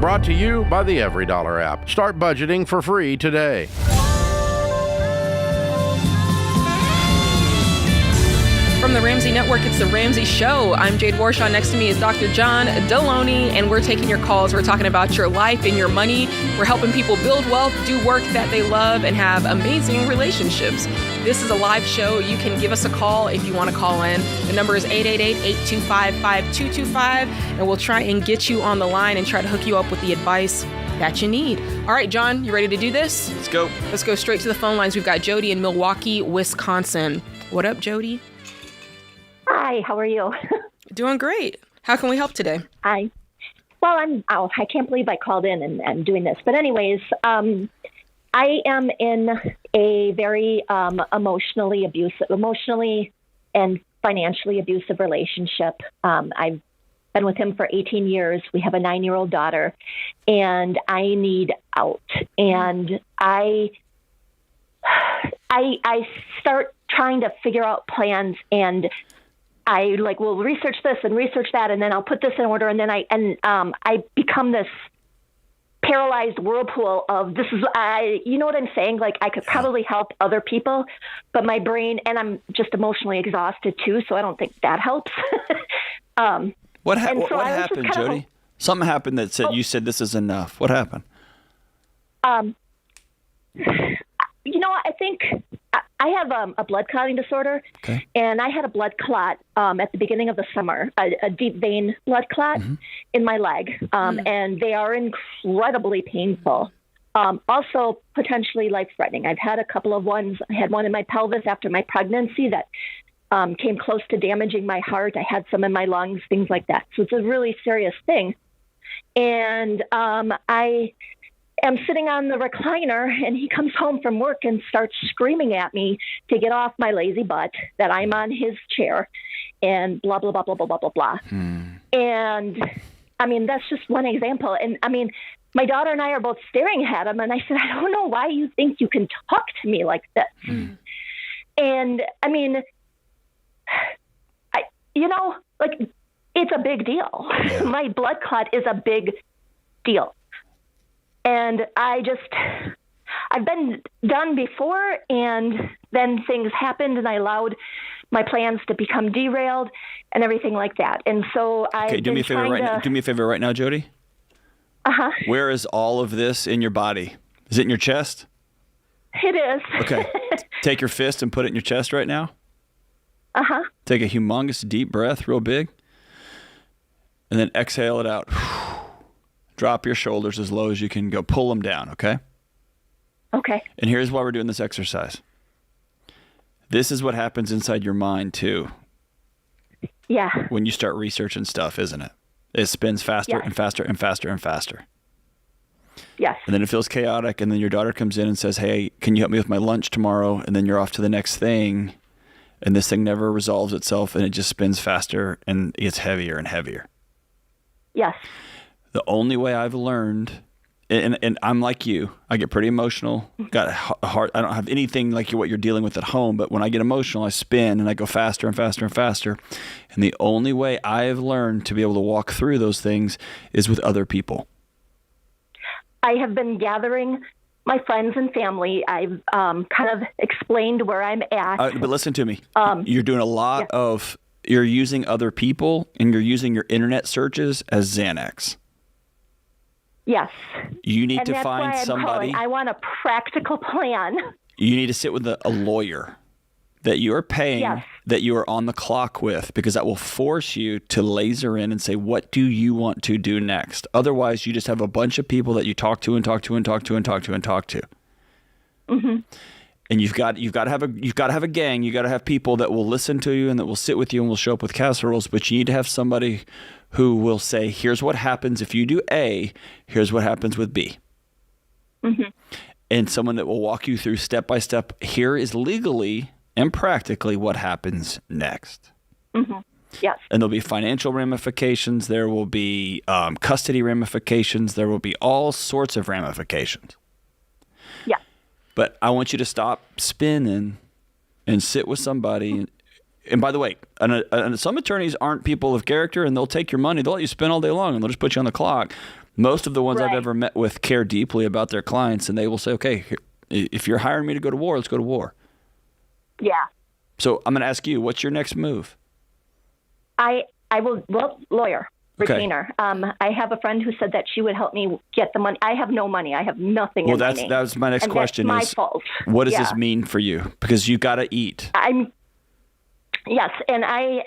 Brought to you by the EveryDollar app. Start budgeting for free today. From the Ramsey Network, it's the Ramsey Show. I'm Jade Warshaw. Next to me is Dr. John Delony, and we're taking your calls. We're talking about your life and your money. We're helping people build wealth, do work that they love, and have amazing relationships. This is a live show. You can give us a call if you want to call in. The number is 888-825-5225, and we'll try and get you on the line and try to hook you up with the advice that you need. All right, John, you ready to do this? Let's go. Let's go straight to the phone lines. We've got Jody in Milwaukee, Wisconsin. What up, Jody? Hi, how are you? Doing great. How can we help today? Hi. Well, I can't believe I called in and doing this. But anyways, I am in a very emotionally and financially abusive relationship. I've been with him for 18 years. We have a 9-year-old daughter, and I need out. And I start trying to figure out plans, and I will research this and research that, and then I'll put this in order, and then I become this paralyzed whirlpool of this is you know what I'm saying? Like, I could probably help other people, but my brain, and I'm just emotionally exhausted too, so I don't think that helps. What happened, Jody? Something happened that said you said this is enough. What happened? I think I have a blood clotting disorder, okay. And I had a blood clot at the beginning of the summer, a deep vein blood clot in my leg, and they are incredibly painful. Also potentially life-threatening. I've had a couple of ones. I had one in my pelvis after my pregnancy that came close to damaging my heart. I had some in my lungs, things like that. So it's a really serious thing. And I am sitting on the recliner, and he comes home from work and starts screaming at me to get off my lazy butt, that I'm on his chair, and blah, blah, blah, blah, blah, blah, blah, blah. And, that's just one example. And, my daughter and I are both staring at him, and I said, I don't know why you think you can talk to me like this. And, it's a big deal. Yeah. My blood clot is a big deal. And I've been done before, and then things happened, and I allowed my plans to become derailed and everything like that. And so do me a favor right now, Jody. Uh-huh. Where is all of this in your body? Is it in your chest? It is. Okay. Take your fist and put it in your chest right now. Uh-huh. Take a humongous deep breath, real big, and then exhale it out. Drop your shoulders as low as you can go. Pull them down, okay? Okay. And here's why we're doing this exercise. This is what happens inside your mind, too. Yeah. When you start researching stuff, isn't it? It spins faster and faster and faster and faster. Yes. And then it feels chaotic, and then your daughter comes in and says, hey, can you help me with my lunch tomorrow? And then you're off to the next thing, and this thing never resolves itself, and it just spins faster, and it gets heavier and heavier. Yes. The only way I've learned, and I'm like you, I get pretty emotional, got a heart. I don't have anything like what you're dealing with at home, but when I get emotional, I spin and I go faster and faster and faster. And the only way I've learned to be able to walk through those things is with other people. I have been gathering my friends and family. I've kind of explained where I'm at. But listen to me. You're doing a lot of, you're using other people, and you're using your internet searches as Xanax. Yes. You need and to find somebody. I want a practical plan. You need to sit with a lawyer that you are paying, that you are on the clock with, because that will force you to laser in and say, what do you want to do next? Otherwise, you just have a bunch of people that you talk to and talk to and talk to and talk to and talk to. Mm-hmm. And you've got to have a gang. You got to have people that will listen to you and that will sit with you and will show up with casseroles. But you need to have somebody who will say, here's what happens if you do A, here's what happens with B. Mm-hmm. And someone that will walk you through step by step, here is legally and practically what happens next. Mm-hmm. Yes. And there'll be financial ramifications. There will be custody ramifications. There will be all sorts of ramifications. Yeah. But I want you to stop spinning and sit with somebody. And by the way, some attorneys aren't people of character, and they'll take your money. They'll let you spend all day long, and they'll just put you on the clock. Most of the ones I've Right. ever met with care deeply about their clients, and they will say, okay, if you're hiring me to go to war, let's go to war. Yeah. So I'm going to ask you, what's your next move? I will, lawyer, Okay. retainer. I have a friend who said that she would help me get the money. I have no money. I have nothing in my name. That was my next And question. That's Is my fault. what does Yeah. this mean for you? Because you got to eat. Yes, and I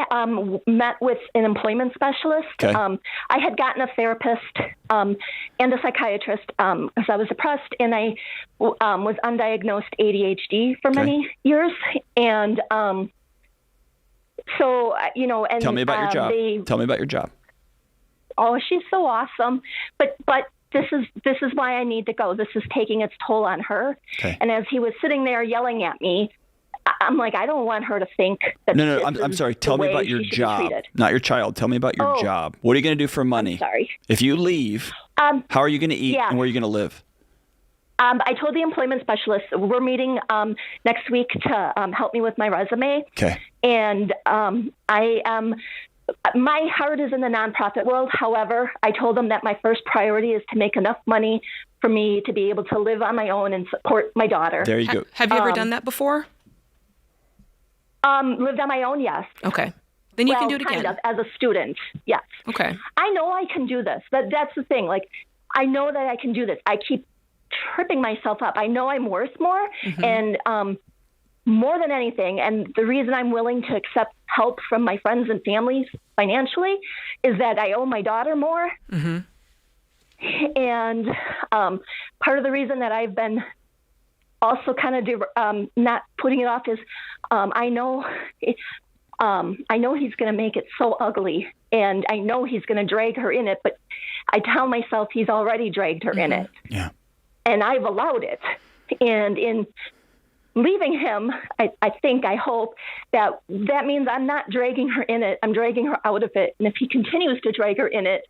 met with an employment specialist. Okay. I had gotten a therapist and a psychiatrist because I was depressed, and I was undiagnosed ADHD for many years. And so, and Tell me about your job. Tell me about your job. Oh, she's so awesome, but this is why I need to go. This is taking its toll on her. Okay. And as he was sitting there yelling at me, I'm like, I don't want her to think that. No, I'm sorry. Tell me about your job, not your child. Tell me about your job. What are you going to do for money? I'm sorry. If you leave, how are you going to eat and where are you going to live? I told the employment specialist we're meeting next week to help me with my resume. Okay. And my heart is in the nonprofit world. However, I told them that my first priority is to make enough money for me to be able to live on my own and support my daughter. There you go. Have you ever done that before? Lived on my own, yes. Okay. Then you can do it again. Kind of, as a student, yes. Okay. I know I can do this. That's the thing. Like, I know that I can do this. I keep tripping myself up. I know I'm worth more, and more than anything, and the reason I'm willing to accept help from my friends and families financially is that I owe my daughter more. And part of the reason that I've been also kind of not putting it off is I know he's going to make it so ugly, and I know he's going to drag her in it, but I tell myself he's already dragged her in it. Yeah. And I've allowed it. And in leaving him, I hope that means I'm not dragging her in it. I'm dragging her out of it. And if he continues to drag her in it,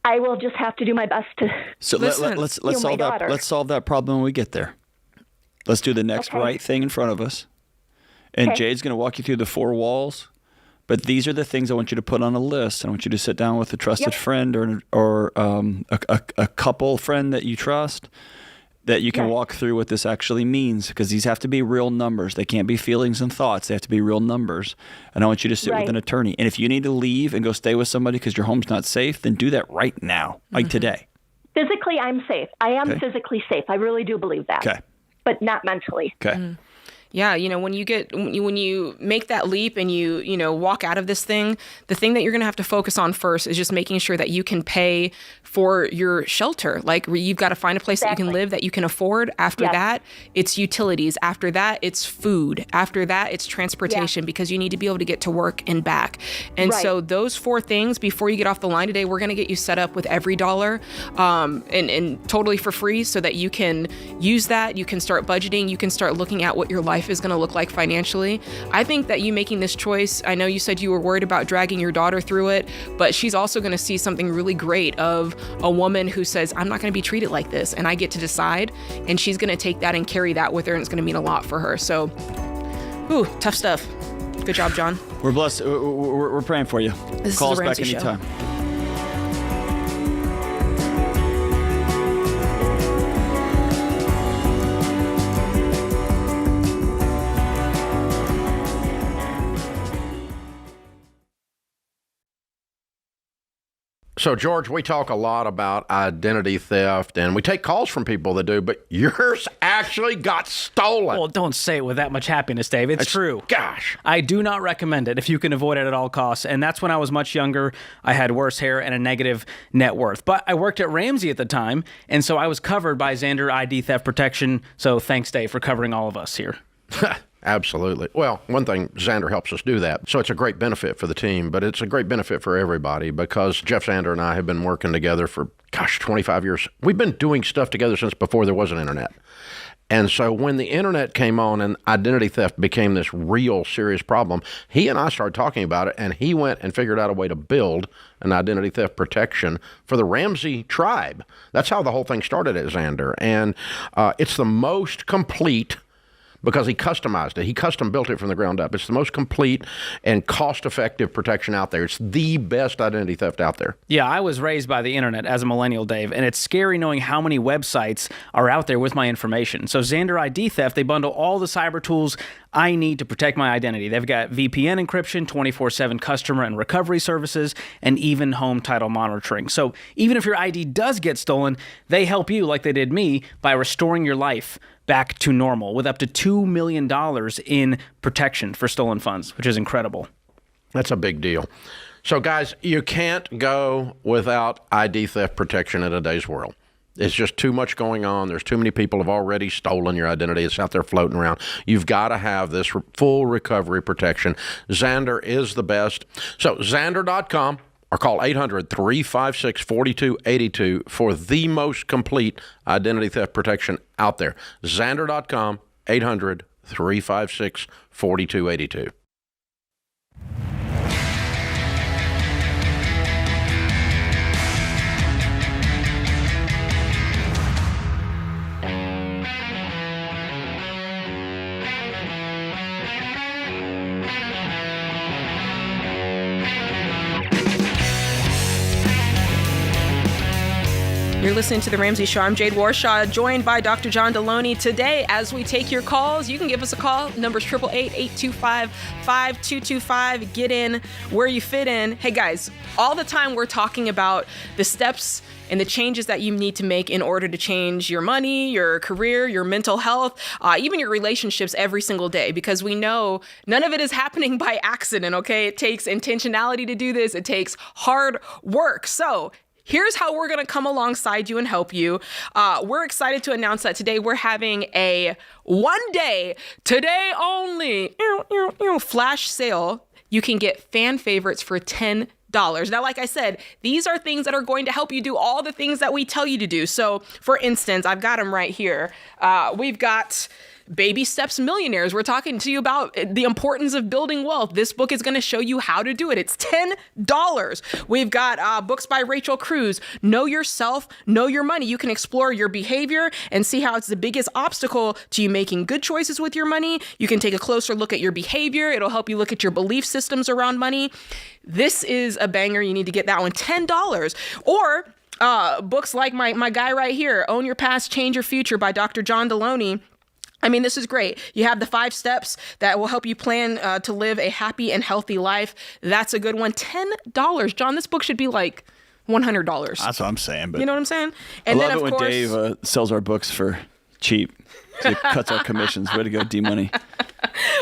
I will just have to do my best to. So let's solve that. Let's solve that problem when we get there. Let's do the next right thing in front of us. And Jade's going to walk you through the 4 walls. But these are the things I want you to put on a list. I want you to sit down with a trusted friend or a couple friend that you trust, that you can walk through what this actually means, because these have to be real numbers. They can't be feelings and thoughts. They have to be real numbers. And I want you to sit with an attorney. And if you need to leave and go stay with somebody because your home's not safe, then do that right now, like today. Physically, I'm safe. I am physically safe. I really do believe that. Okay. But not mentally. Okay. Yeah, when you make that leap and you walk out of this thing, the thing that you're going to have to focus on first is just making sure that you can pay for your shelter. Like, you've got to find a place that you can live that you can afford. After that, it's utilities. After that, it's food. After that, it's transportation, because you need to be able to get to work and back. And so those 4 things, before you get off the line today, we're going to get you set up with EveryDollar and totally for free, so that you can use that. You can start budgeting. You can start looking at what your life is going to look like financially. I think that you making this choice, I know you said you were worried about dragging your daughter through it, but she's also going to see something really great of a woman who says, I'm not going to be treated like this, and I get to decide. And she's going to take that and carry that with her, and it's going to mean a lot for her. So, tough stuff. Good job, John. We're blessed. We're praying for you. Call us back anytime. So, George, we talk a lot about identity theft, and we take calls from people that do, but yours actually got stolen. Well, don't say it with that much happiness, Dave. It's true. Gosh. I do not recommend it if you can avoid it at all costs. And that's when I was much younger. I had worse hair and a negative net worth. But I worked at Ramsey at the time, and so I was covered by Xander ID theft protection. So thanks, Dave, for covering all of us here. Absolutely. Well, one thing, Xander helps us do that. So it's a great benefit for the team, but it's a great benefit for everybody, because Jeff Xander and I have been working together for, 25 years. We've been doing stuff together since before there was an internet. And so when the internet came on and identity theft became this real serious problem, he and I started talking about it, and he went and figured out a way to build an identity theft protection for the Ramsey tribe. That's how the whole thing started at Xander. And it's the most complete because he customized it. He custom built it from the ground up. It's the most complete and cost-effective protection out there. It's the best identity theft out there. Yeah, I was raised by the internet as a millennial, Dave, and it's scary knowing how many websites are out there with my information. So Xander ID Theft, they bundle all the cyber tools I need to protect my identity. They've got VPN encryption, 24/7 customer and recovery services, and even home title monitoring. So even if your ID does get stolen, they help you, like they did me, by restoring your life back to normal with up to $2 million in protection for stolen funds, which is incredible. That's a big deal. So, guys, you can't go without ID theft protection in today's world. It's just too much going on. There's too many people have already stolen your identity. It's out there floating around. You've got to have this full recovery protection. Xander is the best. So, Xander.com or call 800-356-4282 for the most complete identity theft protection out there. Xander.com, 800-356-4282. You're listening to The Ramsey Show. I'm Jade Warshaw, joined by Dr. John Delony. Today, as we take your calls, you can give us a call. Number's 888-825-5225. Get in where you fit in. Hey, guys, all the time we're talking about the steps and the changes that you need to make in order to change your money, your career, your mental health, even your relationships every single day, because we know none of it is happening by accident, okay? It takes intentionality to do this. It takes hard work. So here's how we're going to come alongside you and help you. We're excited to announce that today we're having a one-day, today only, flash sale. You can get fan favorites for $10. Now, like I said, these are things that are going to help you do all the things that we tell you to do. So, for instance, I've got them right here. We've got Baby Steps Millionaires. We're talking to you about the importance of building wealth. This book is going to show you how to do it. It's $10. We've got books by Rachel Cruz, Know Yourself, Know Your Money. You can explore your behavior and see how it's the biggest obstacle to you making good choices with your money. You can take a closer look at your behavior. It'll help you look at your belief systems around money. This is a banger. You need to get that one. $10. Or books like my guy right here, Own Your Past, Change Your Future by Dr. John Delony. I mean, this is great. You have the 5 steps that will help you plan to live a happy and healthy life. That's a good one. $10. John, this book should be like $100. That's what I'm saying. But you know what I'm saying? And I love it when Dave sells our books for cheap. So it cuts our commissions. Way to go, D-Money.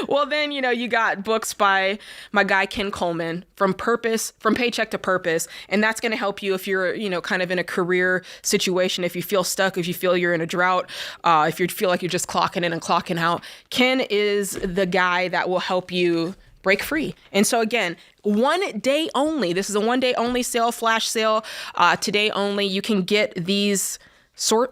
Well, then, you got books by my guy, Ken Coleman, From Paycheck to Purpose. And that's going to help you if you're, kind of in a career situation, if you feel stuck, if you feel you're in a drought, if you feel like you're just clocking in and clocking out. Ken is the guy that will help you break free. And so again, one day only. This is a one day only sale, flash sale. Today only. You can get these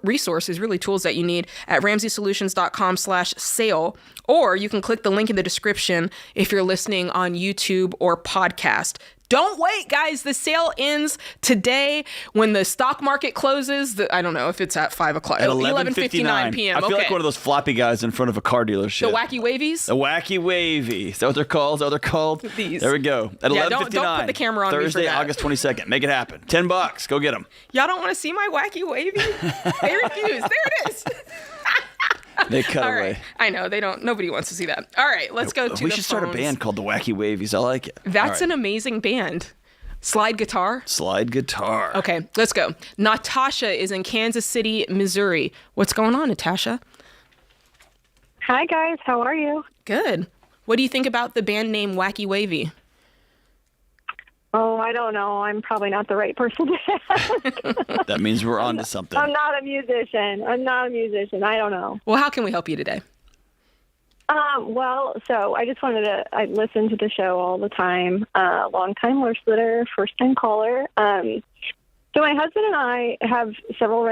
resources, really tools that you need at ramseysolutions.com/sale, or you can click the link in the description if you're listening on YouTube or podcast. Don't wait, guys. The sale ends today when the stock market closes. I don't know if it's at 5 o'clock. At 11:59 p.m. I feel like one of those floppy guys in front of a car dealership. The Wacky Wavies? The Wacky Wavy. Is that what they're called? These. There we go. At 11:59. Don't put the camera on Thursday, me for that. August 22nd. Make it happen. $10. Go get them. Y'all don't want to see my Wacky Wavy? They refuse. There it is. They cut All away. Right. I know. They don't. Nobody wants to see that. All right. Let's go to We the should start a phones. band called the Wacky Wavies. I like it. That's an amazing band. Slide guitar? Slide guitar. Okay, let's go. Natasha is in Kansas City, Missouri. What's going on, Natasha? Hi, guys. How are you? Good. What do you think about the band name Wacky Wavy? Oh, I don't know. I'm probably not the right person to ask. That means we're on to something. I'm not a musician. I don't know. Well, how can we help you today? So I just I listen to the show all the time. Long-time listener, first-time caller. So my husband and I have several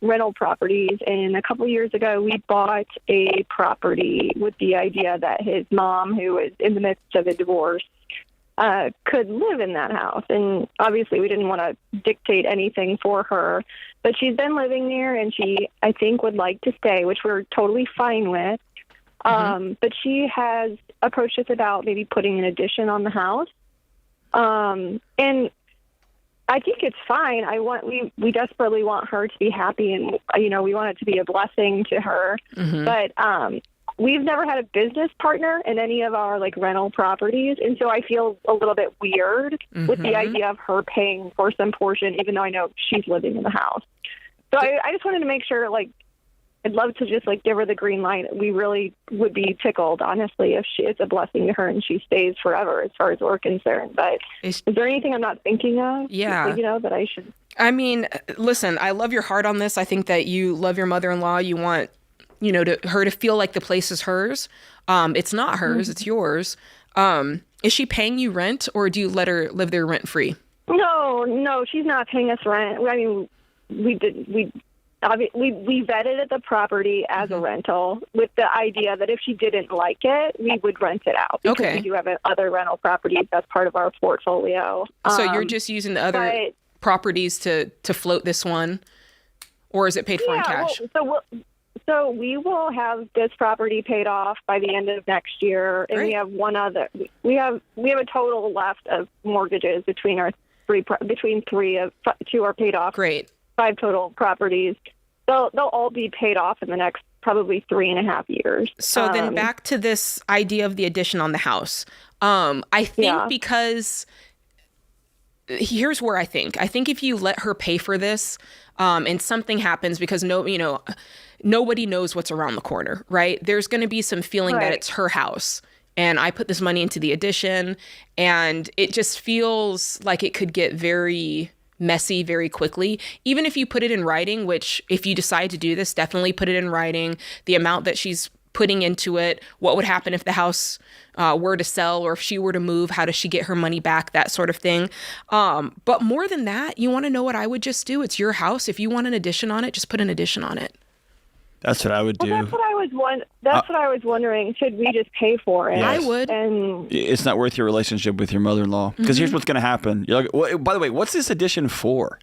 rental properties, and a couple years ago we bought a property with the idea that his mom, who was in the midst of a divorce, could live in that house. And obviously we didn't want to dictate anything for her, but she's been living there and she, I think, would like to stay, which we're totally fine with. But she has approached us about maybe putting an addition on the house. And I think it's fine. We desperately want her to be happy, and we want it to be a blessing to her. But we've never had a business partner in any of our like rental properties, and so I feel a little bit weird with the idea of her paying for some portion, even though I know she's living in the house. So I just wanted to make sure, like, I'd love to just like give her the green light. We really would be tickled, honestly, if it's a blessing to her and she stays forever, as far as we're concerned. But is there anything I'm not thinking of? Yeah, that I should. I mean, listen, I love your heart on this. I think that you love your mother-in-law. You want, her to feel like the place is hers. It's not hers; it's yours. Is she paying you rent, or do you let her live there rent-free? No, she's not paying us rent. I mean, we vetted the property as a rental with the idea that if she didn't like it, we would rent it out. Because we do have other rental properties that's part of our portfolio. So you're just using the other properties to float this one, or is it paid for in cash? So we will have this property paid off by the end of next year, and we have one other. We have a total left of mortgages between our two are paid off. Great. 5 total properties. They'll all be paid off in the next probably 3.5 years. So then back to this idea of the addition on the house. I think because here's where I think if you let her pay for this, and something happens because nobody knows what's around the corner, right? There's going to be some feeling that it's her house. And I put this money into the addition, and it just feels like it could get very messy very quickly. Even if you put it in writing, which if you decide to do this, definitely put it in writing, the amount that she's putting into it, what would happen if the house were to sell, or if she were to move, how does she get her money back, that sort of thing. But more than that, you want to know what I would just do? It's your house. If you want an addition on it, just put an addition on it. That's what I would do. That's what I was wondering. Should we just pay for it? Yes. I would. And it's not worth your relationship with your mother-in-law. Because here's what's going to happen. You're like, by the way, what's this addition for?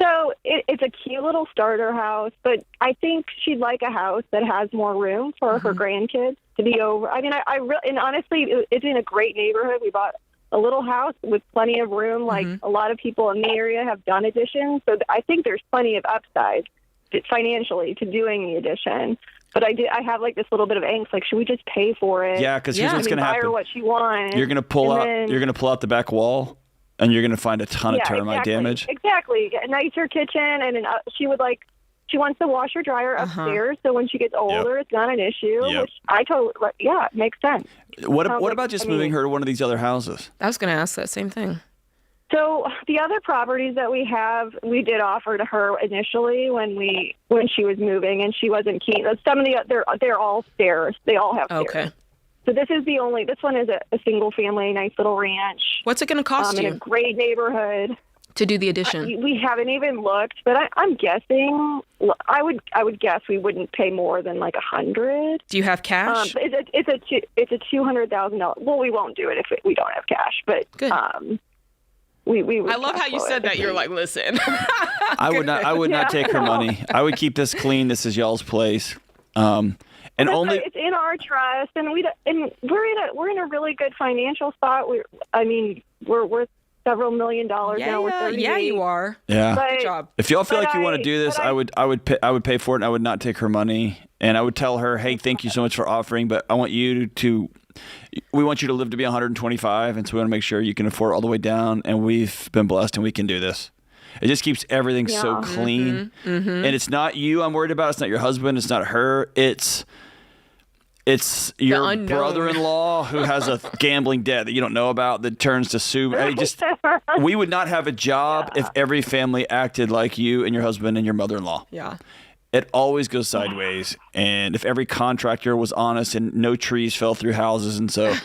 So it's a cute little starter house, but I think she'd like a house that has more room for her grandkids to be over. I mean, and honestly, it's in a great neighborhood. We bought a little house with plenty of room. Like a lot of people in the area have done additions, so I think there's plenty of upside financially to doing the addition. But I have like this little bit of angst, like, should we just pay for it? Yeah, because here's what's going to happen. Buy her what she wants. You're going to pull out the back wall, and you're going to find a ton of termite damage. Exactly. A nicer kitchen, and she wants the washer dryer upstairs, so when she gets older, it's not an issue. Which it makes sense. What about just moving her to one of these other houses? I was going to ask that same thing. So the other properties that we have, we did offer to her initially when she was moving, and she wasn't keen. Some of they're all stairs. They all have stairs. Okay. So this one is a single family, nice little ranch. What's it going to cost you? In a great neighborhood. To do the addition? We haven't even looked, but I'm guessing. I would guess we wouldn't pay more than like $100. Do you have cash? It's a $200,000. Well, we won't do it if we don't have cash, but good. We I love how you said that. You're like, listen. I would not take her money. I would keep this clean. This is y'all's place. It's in our trust, and we're in a really good financial spot. We're worth several $1 million now. We're 38. Yeah, you are. Yeah. Good job. If y'all feel like you want to do this, I would pay for it, and I would not take her money, and I would tell her, hey, thank you so much for offering, but we want you to live to be 125, and so we want to make sure you can afford all the way down, and we've been blessed, and we can do this. It just keeps everything so clean, and it's not you I'm worried about. It's not your husband. It's not her. It's your brother-in-law who has a gambling debt that you don't know about that turns to sue. We would not have a job if every family acted like you and your husband and your mother-in-law. Yeah. It always goes sideways. And if every contractor was honest and no trees fell through houses, and so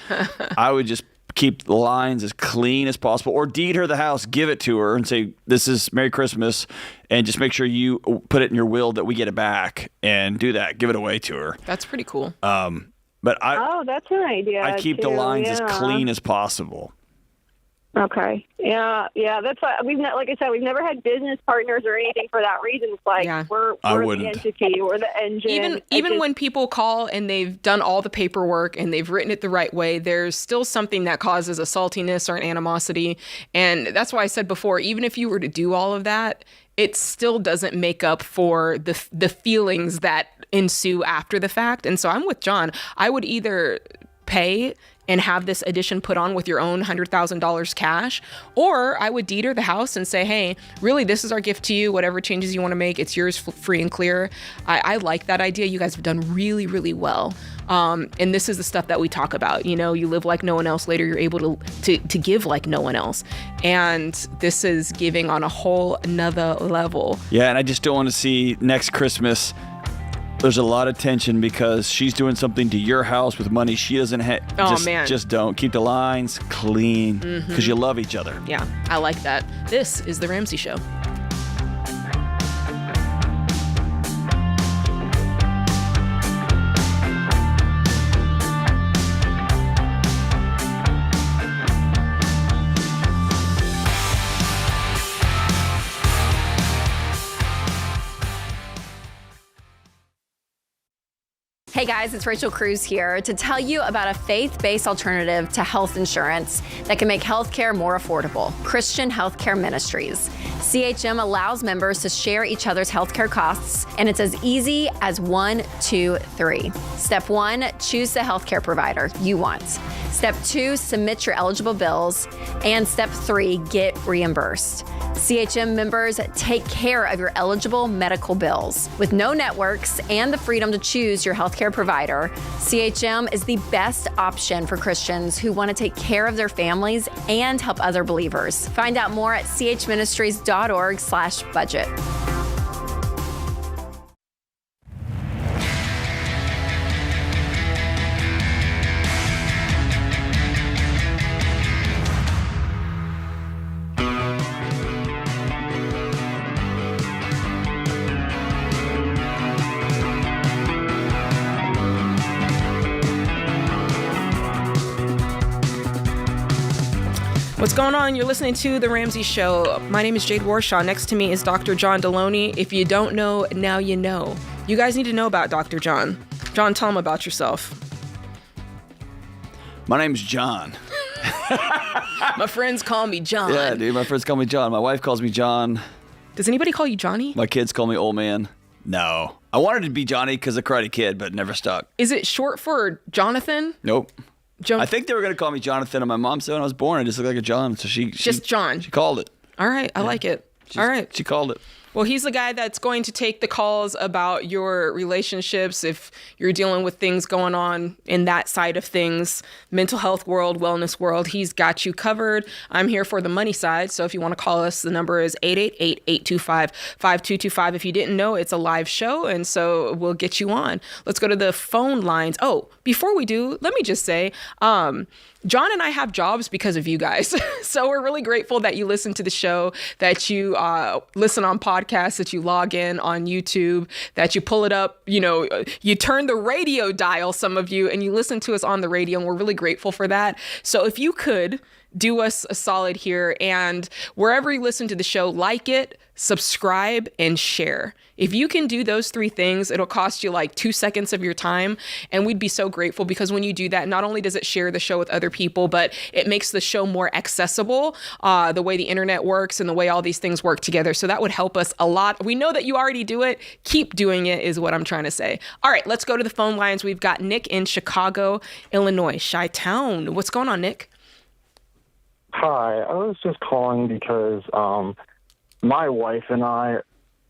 I would just keep the lines as clean as possible, or deed her the house, give it to her and say, this is Merry Christmas, and just make sure you put it in your will that we get it back, and do that. Give it away to her. That's pretty cool. But that's an idea. I keep the lines as clean as possible. Okay. Yeah. That's why like I said, we've never had business partners or anything for that reason. It's like we're the entity, we're the engine. Even when people call and they've done all the paperwork and they've written it the right way, there's still something that causes a saltiness or an animosity. And that's why I said before, even if you were to do all of that, it still doesn't make up for the feelings that ensue after the fact. And so I'm with John. I would either pay and have this addition put on with your own $100,000 cash, or I would deed her the house and say, hey, really, this is our gift to you. Whatever changes you want to make, it's yours free and clear. I like that idea. You guys have done really, really well. And this is the stuff that we talk about. You know, you live like no one else. Later, you're able to give like no one else. And this is giving on a whole another level. Yeah, and I just don't want to see next Christmas there's a lot of tension because she's doing something to your house with money she doesn't have. Just don't. Keep the lines clean because you love each other. Yeah, I like that. This is The Ramsey Show. Hey guys, it's Rachel Cruz here to tell you about a faith-based alternative to health insurance that can make healthcare more affordable. Christian Healthcare Ministries. CHM allows members to share each other's healthcare costs, and it's as easy as 1, 2, 3. Step 1, choose the healthcare provider you want. Step 2, submit your eligible bills. And Step 3, get reimbursed. CHM members take care of your eligible medical bills. With no networks and the freedom to choose your healthcare provider, CHM is the best option for Christians who want to take care of their families and help other believers. Find out more at chministries.org/budget. What's going on? You're listening to The Ramsey Show. My name is Jade Warshaw. Next to me is Dr. John Delony. If you don't know, now you know. You guys need to know about Dr. John. John, tell him about yourself. My name's John. My friends call me John. Yeah, dude, my friends call me John. My wife calls me John. Does anybody call you Johnny? My kids call me Old Man. No. I wanted to be Johnny because of Karate Kid, but never stuck. Is it short for Jonathan? Nope. I think they were going to call me Jonathan, and my mom said when I was born, I just looked like a John, so she just John. She called it. All right, I like it. All right. She called it. Well, he's the guy that's going to take the calls about your relationships if you're dealing with things going on in that side of things, mental health world, wellness world. He's got you covered. I'm here for the money side. So if you want to call us, the number is 888-825-5225. If you didn't know, it's a live show, and so we'll get you on. Let's go to the phone lines. Oh, before we do, let me just say, John and I have jobs because of you guys. So we're really grateful that you listen to the show, that you listen on podcasts, that you log in on YouTube, that you pull it up, you turn the radio dial, some of you, and you listen to us on the radio, and we're really grateful for that. So if you could do us a solid here, and wherever you listen to the show, like it, subscribe, and share. If you can do those 3 things, it'll cost you like 2 seconds of your time. And we'd be so grateful because when you do that, not only does it share the show with other people, but it makes the show more accessible, the way the internet works and the way all these things work together. So that would help us a lot. We know that you already do it. Keep doing it is what I'm trying to say. All right, let's go to the phone lines. We've got Nick in Chicago, Illinois, Chi-Town. What's going on, Nick? Hi, I was just calling because my wife and I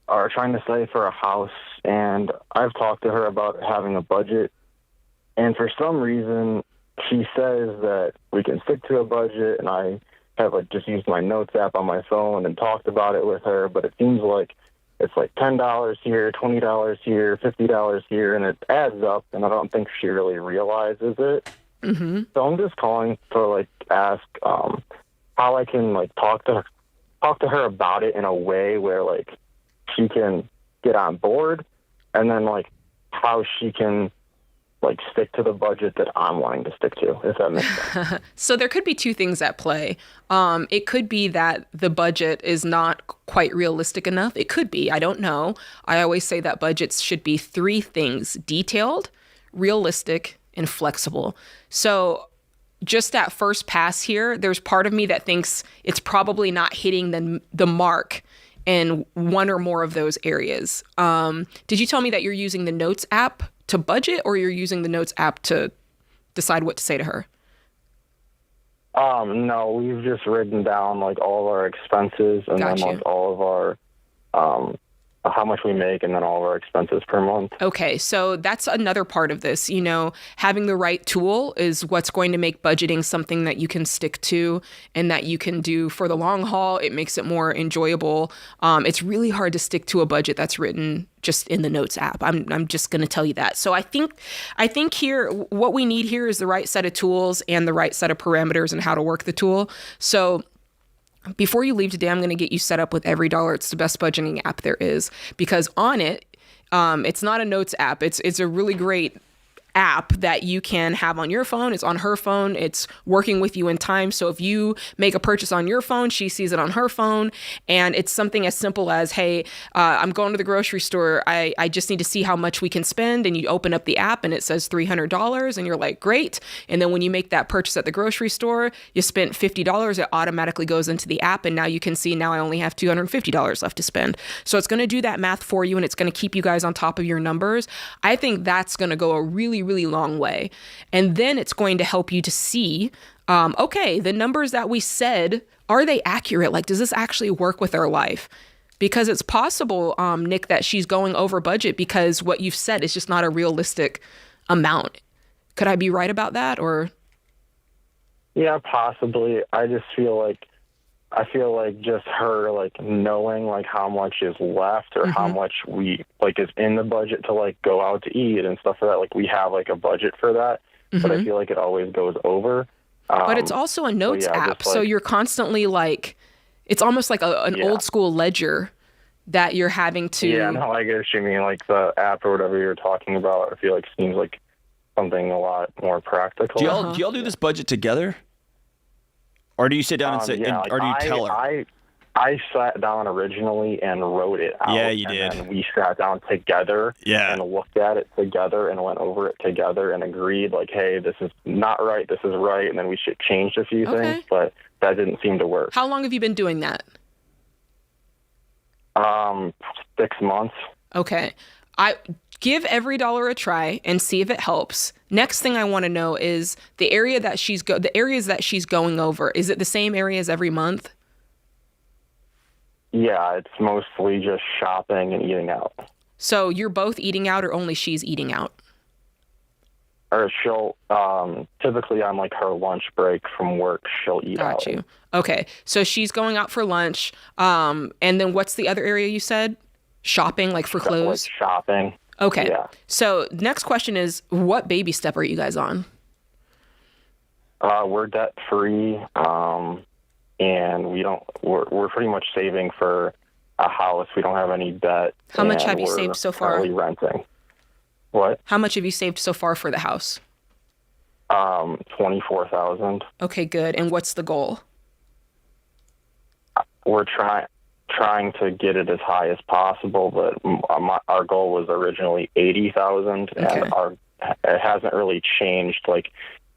are trying to save for a house, and I've talked to her about having a budget, and for some reason she says that we can stick to a budget, and I have just used my notes app on my phone and talked about it with her, but it seems like it's like $10 here, $20 here, $50 here, and it adds up, and I don't think she really realizes it. Mm-hmm. So I'm just calling to ask how I can talk to her about it in a way where she can get on board, and then how she can like stick to the budget that I'm wanting to stick to, if that makes sense. So there could be two things at play. It could be that the budget is not quite realistic enough. It could be, I don't know. I always say that budgets should be three things: detailed, realistic, and flexible. So just at first pass here, there's part of me that thinks it's probably not hitting the mark in one or more of those areas. Did you tell me that you're using the Notes app to budget, or you're using the Notes app to decide what to say to her? No, we've just written down like all of our expenses and Got then you. like all of our how much we make and then all of our expenses per month. Okay, so that's another part of this. You know, having the right tool is what's going to make budgeting something that you can stick to and that you can do for the long haul. It makes it more enjoyable. It's really hard to stick to a budget that's written just in the Notes app. I'm just going to tell you that. So I think here, what we need here is the right set of tools and the right set of parameters and how to work the tool. So before you leave today, I'm going to get you set up with EveryDollar. It's the best budgeting app there is, because on it, it's not a Notes app. It's a really great app that you can have on your phone. It's on her phone. It's working with you in time. So if you make a purchase on your phone, she sees it on her phone. And it's something as simple as, hey, I'm going to the grocery store. I just need to see how much we can spend. And you open up the app and it says $300 and you're like, great. And then when you make that purchase at the grocery store, you spent $50, it automatically goes into the app. And now you can see, now I only have $250 left to spend. So it's going to do that math for you, and it's going to keep you guys on top of your numbers. I think that's going to go a really, really long way. And then it's going to help you to see, okay, the numbers that we said, are they accurate? Like, does this actually work with our life? Because it's possible, Nick, that she's going over budget because what you've said is just not a realistic amount. Could I be right about that? Or? Yeah, possibly. I feel like just her like knowing like how much is left or how much we like is in the budget to like go out to eat and stuff like that. Like we have like a budget for that, but I feel like it always goes over. But it's also a Notes app, so you're constantly like, it's almost like an old school ledger that you're having to. Yeah, no, I get what you mean. Like the app or whatever you're talking about, I feel like seems like something a lot more practical. Do y'all do this budget together? Or do you sit down and say, or do you tell her? I sat down originally and wrote it out. Yeah, you did. And we sat down together and looked at it together and went over it together and agreed, like, hey, this is not right, this is right, and then we should change a few things, but that didn't seem to work. How long have you been doing that? 6 months. Okay. Give EveryDollar a try and see if it helps. Next thing I want to know is the areas that she's going over. Is it the same areas every month? Yeah, it's mostly just shopping and eating out. So you're both eating out, or only she's eating out? Or she'll typically on like her lunch break from work, she'll eat out. Got you. Okay, so she's going out for lunch. And then what's the other area you said? Shopping, like for clothes? Like shopping. Okay. Yeah. So next question is, what baby step are you guys on? We're debt free, and we're pretty much saving for a house. We don't have any debt. How much have you saved so far? Currently renting. What? How much have you saved so far for the house? $24,000. Okay, good. And what's the goal? We're trying to get it as high as possible, but our goal was originally $80,000, and it hasn't really changed. Like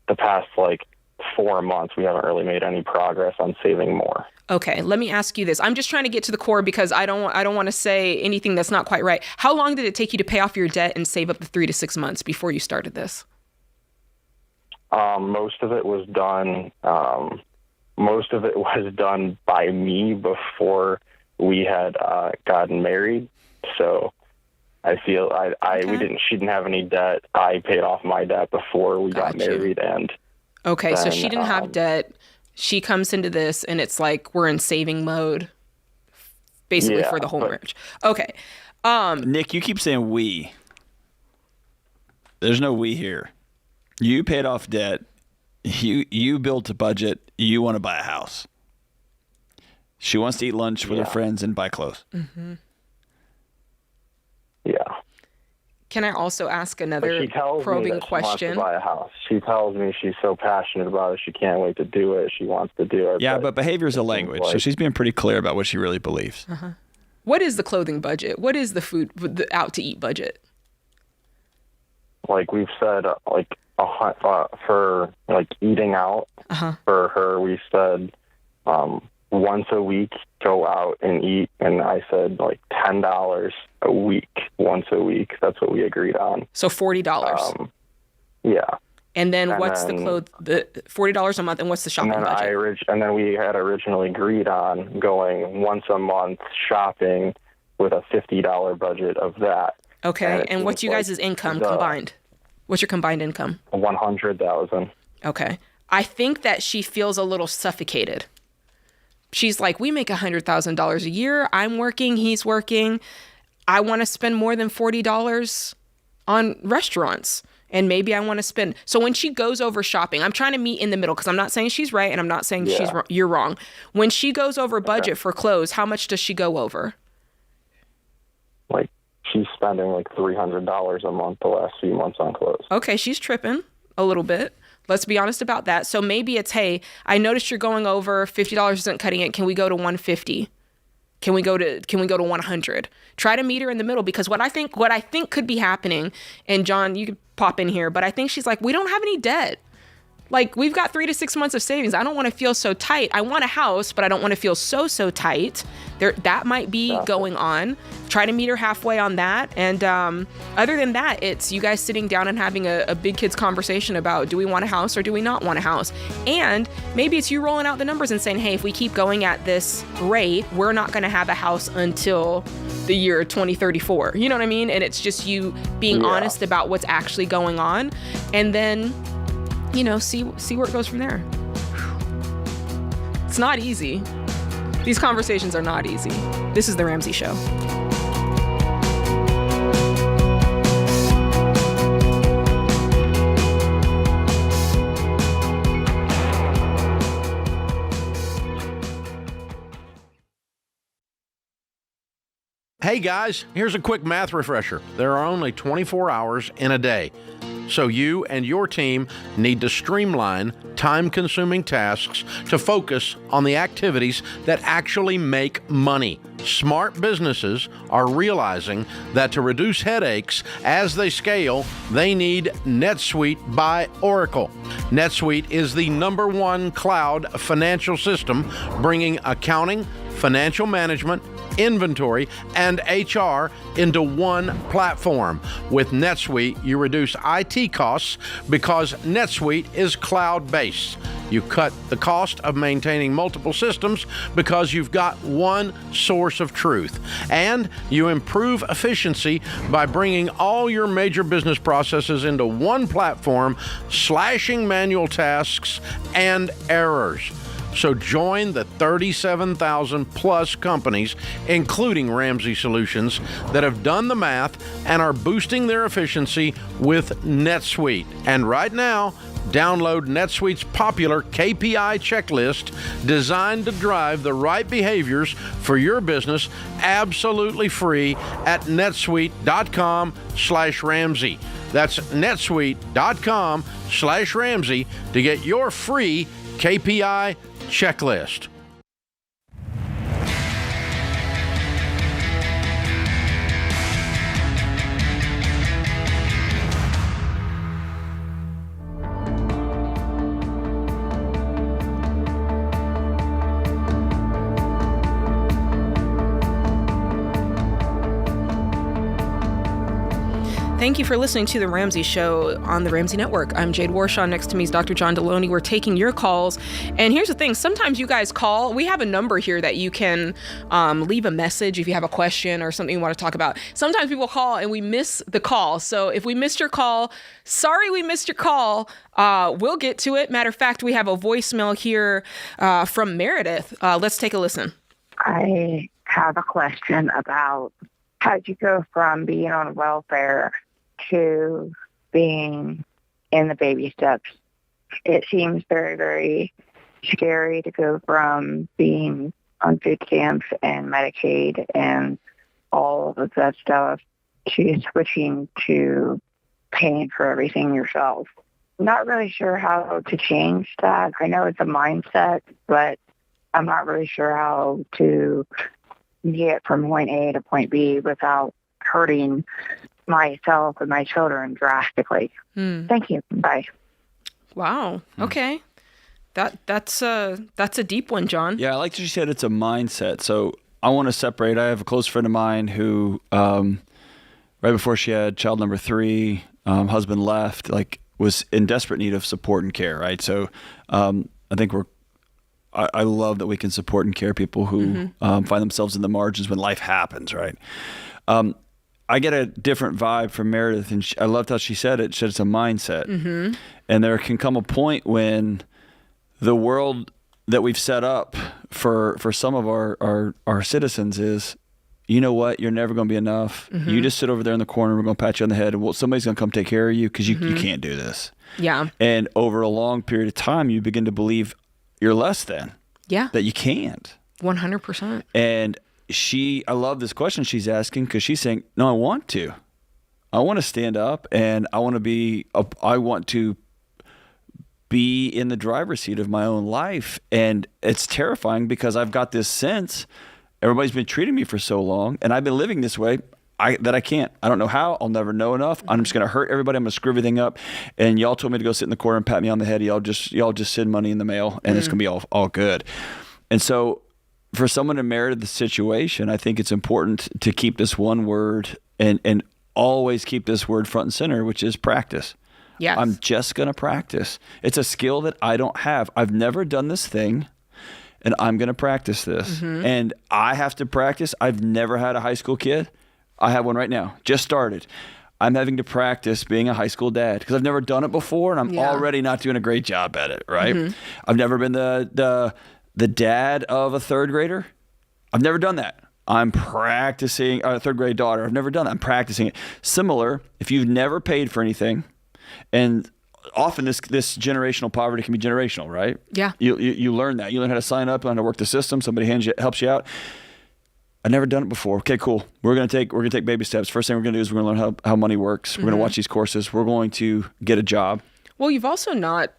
the past 4 months, we haven't really made any progress on saving more. Okay, let me ask you this. I'm just trying to get to the core because I don't want to say anything that's not quite right. How long did it take you to pay off your debt and save up the 3 to 6 months before you started this? Most of it was done. Most of it was done by me before we had gotten married. So I feel she didn't have any debt. I paid off my debt before we got married, and okay, so she didn't have debt. She comes into this, and it's like we're in saving mode, basically for the whole marriage. Okay, Nick, you keep saying we. There's no we here. You paid off debt. You built a budget. You want to buy a house. She wants to eat lunch with her friends and buy clothes. Mm-hmm. Yeah. Can I also ask But another she tells me probing that she wants question? to buy a house. She tells me she's so passionate about it. She can't wait to do it. She wants to do it. Yeah, but behavior is a language, so she's being pretty clear about what she really believes. What is the clothing budget? What is the food, the out to eat budget? Like we've said, for like eating out, for her, we said once a week go out and eat, and I said like $10 a week, once a week. That's what we agreed on. So $40. Yeah. And then what's the $40 a month, and what's the shopping budget? And then we had originally agreed on going once a month shopping with a $50 budget of that. Okay, and what's you guys' income combined? What's your combined income? 100,000. Okay. I think that she feels a little suffocated. She's like, we make $100,000 a year. I'm working, he's working. I want to spend more than $40 on restaurants. And maybe I want to spend. So when she goes over shopping, I'm trying to meet in the middle because I'm not saying she's right and I'm not saying you're wrong. When she goes over budget for clothes, how much does she go over? Like she's spending like $300 a month the last few months on clothes. Okay, she's tripping a little bit. Let's be honest about that. So maybe it's, hey, I noticed you're going over, $50 isn't cutting it. Can we go to $150? Can we go to $100? Try to meet her in the middle, because what I think could be happening, and John, you could pop in here, but I think she's like, we don't have any debt. Like, we've got 3 to 6 months of savings. I don't want to feel so tight. I want a house, but I don't want to feel so tight. That might be going on. Try to meet her halfway on that. And other than that, it's you guys sitting down and having a big kids conversation about, do we want a house or do we not want a house? And maybe it's you rolling out the numbers and saying, hey, if we keep going at this rate, we're not going to have a house until the year 2034. You know what I mean? And it's just you being honest about what's actually going on. And then, you know, see where it goes from there. It's not easy. These conversations are not easy. This is The Ramsey Show. Hey guys, here's a quick math refresher. There are only 24 hours in a day. So you and your team need to streamline time-consuming tasks to focus on the activities that actually make money. Smart businesses are realizing that to reduce headaches as they scale, they need NetSuite by Oracle. NetSuite is the #1 cloud financial system, bringing accounting, financial management, inventory, and HR into one platform. With NetSuite, you reduce IT costs because NetSuite is cloud-based. You cut the cost of maintaining multiple systems because you've got one source of truth. And you improve efficiency by bringing all your major business processes into one platform, slashing manual tasks and errors. So join the 37,000 plus companies, including Ramsey Solutions, that have done the math and are boosting their efficiency with NetSuite. And right now, download NetSuite's popular KPI checklist designed to drive the right behaviors for your business absolutely free at netsuite.com/Ramsey. That's netsuite.com/Ramsey to get your free KPI checklist. Thank you for listening to The Ramsey Show on the Ramsey Network. I'm Jade Warshaw. Next to me is Dr. John Delony. We're taking your calls. And here's the thing. Sometimes you guys call. We have a number here that you can leave a message if you have a question or something you want to talk about. Sometimes people call and we miss the call. So if we missed your call, sorry we missed your call. We'll get to it. Matter of fact, we have a voicemail here from Meredith. Let's take a listen. I have a question about how'd you go from being on welfare to being in the baby steps. It seems very, very scary to go from being on food stamps and Medicaid and all of that stuff she's switching to paying for everything yourself. Not really sure how to change that. I know it's a mindset, but I'm not really sure how to get from point A to point B without hurting myself and my children drastically. Thank you. Bye. Wow. Okay. That's a deep one, John. Yeah, I like that you said it's a mindset. So I want to separate. I have a close friend of mine who, right before she had child number 3, husband left, like was in desperate need of support and care, right? So I think I love that we can support and care people who find themselves in the margins when life happens, right? I get a different vibe from Meredith, and I loved how she said it. She said it's a mindset. And there can come a point when the world that we've set up for some of our citizens is, you know what, you're never going to be enough. You just sit over there in the corner, we're going to pat you on the head, and somebody's going to come take care of you because you can't do this. Yeah. And over a long period of time, you begin to believe you're less than. Yeah. That you can't. 100%. And I love this question she's asking because she's saying, no, I want to. I want to stand up and I want to be in the driver's seat of my own life. And it's terrifying because I've got this sense everybody's been treating me for so long and I've been living this way that I can't. I don't know how. I'll never know enough. I'm just going to hurt everybody. I'm going to screw everything up. And y'all told me to go sit in the corner and pat me on the head. Y'all just send money in the mail and it's going to be all good. And so for someone in Meredith's situation, I think it's important to keep this one word and always keep this word front and center, which is practice. Yes. I'm just going to practice. It's a skill that I don't have. I've never done this thing, and I'm going to practice this. And I have to practice. I've never had a high school kid. I have one right now. Just started. I'm having to practice being a high school dad because I've never done it before, and I'm already not doing a great job at it, right? I've never been the dad of a third grader. I've never done that. I'm practicing a third grade daughter. I've never done that. I'm practicing it. Similar, if you've never paid for anything, and often this generational poverty can be generational, right? Yeah. You learn that. You learn how to sign up, learn how to work the system. Somebody helps you out. I've never done it before. Okay, cool. We're gonna take baby steps. First thing we're gonna do is we're gonna learn how money works. We're gonna watch these courses. We're going to get a job. Well, you've also not